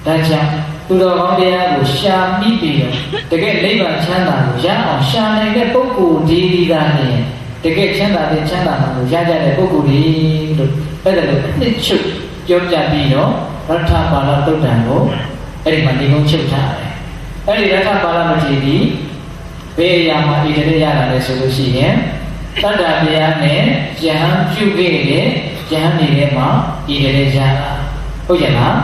ဒါကြောင့်သူတော်ကောင်းတရားကိုရှာမိပြီးတော့တကယ်နိဗ္ဗာန်ချမ်းသာကိုရအောင်ရှာနိုင်တဲ့ပုဂ္ဂိုလ်ဒီသာနေတကယ်ချမ်းသာတဲ့ချမ်းသာမှာကိုရကြတဲ့ပုဂ္ဂိုလ်တွေလို့အဲ့ဒါလိုအနှစ်ချုပ်ပြောပြပြီးတော့ရထပါဠတုတ်တံကိုအဲ့ဒီမှာဒီကုန်းချုပ်ထားတယ်အဲ့ဒီရထပါဠမထေရကြီးဘယ်အရာမှာဣတိရရတာလဲဆိုလို့ရှိရင်တတ္တတရားနဲ့ယဟန်ပြုခဲ့တဲ့ယဟန်နေတဲ့မှာဣတိရရတာဟုတ်ရဲ့လား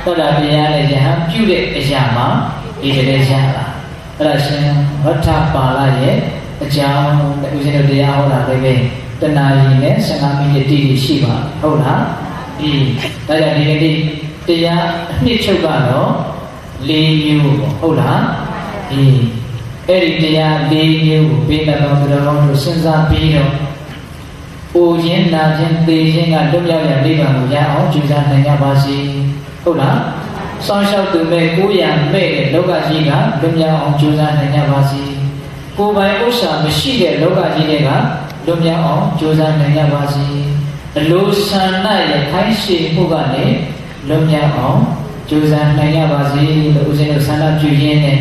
တတ္တတရားနဲ့ယဟန်ပြုတဲ့အရာမှာဣတိရရတာအဲ့ဒါရှင်ရထပါဠရဲ့အကြောင်းဦးဇင်းတို့တရားဟောတာလည်းပဲတဏှာကြီးနဲ့15မိနစ်တိတိရှိပါဟုတ်လားဒီဒါကြောင့်ဒီနေ့တရားအနှစ်ချုပ်ကတော့၄မျိုးပေါ့ဟုတ်လားဒီအဲ့ဒီတရား၄မျိုးကိုပေးတဲ့တော်တော်ကောင်းတို့စဉ်းစားပြီးတော့အိုခြင်းနာခြင်းသေခြင်းကလွတ်မြောက်ရနိဗ္ဗာန်ကိုရအောင်ကြိုးစားနိုင်ကြပါစေဟုတ်လားစောင့်ရှောက်သူမဲ့ကိုယ်ရမဲ့တဲ့လောကကြီးကလွတ်မြောက်အောင်ကြိုးစားနိုင်ကြပါစေကိုယ်ပိုင်ဥစ္စာမရှိတဲ့လောကကြီးတွေက လွတ်မြောက်အောင်ကြိုးစားနိုင်ရပါစေအလိုဆန္ဒရဲ့ခိုင်းရှိမှုကနေလွတ်မြောက်အောင်ကြိုးစားနိုင်ရပါစေလို့ဦးဇင်းတို့ဆန္ဒပြုရင်းနဲ့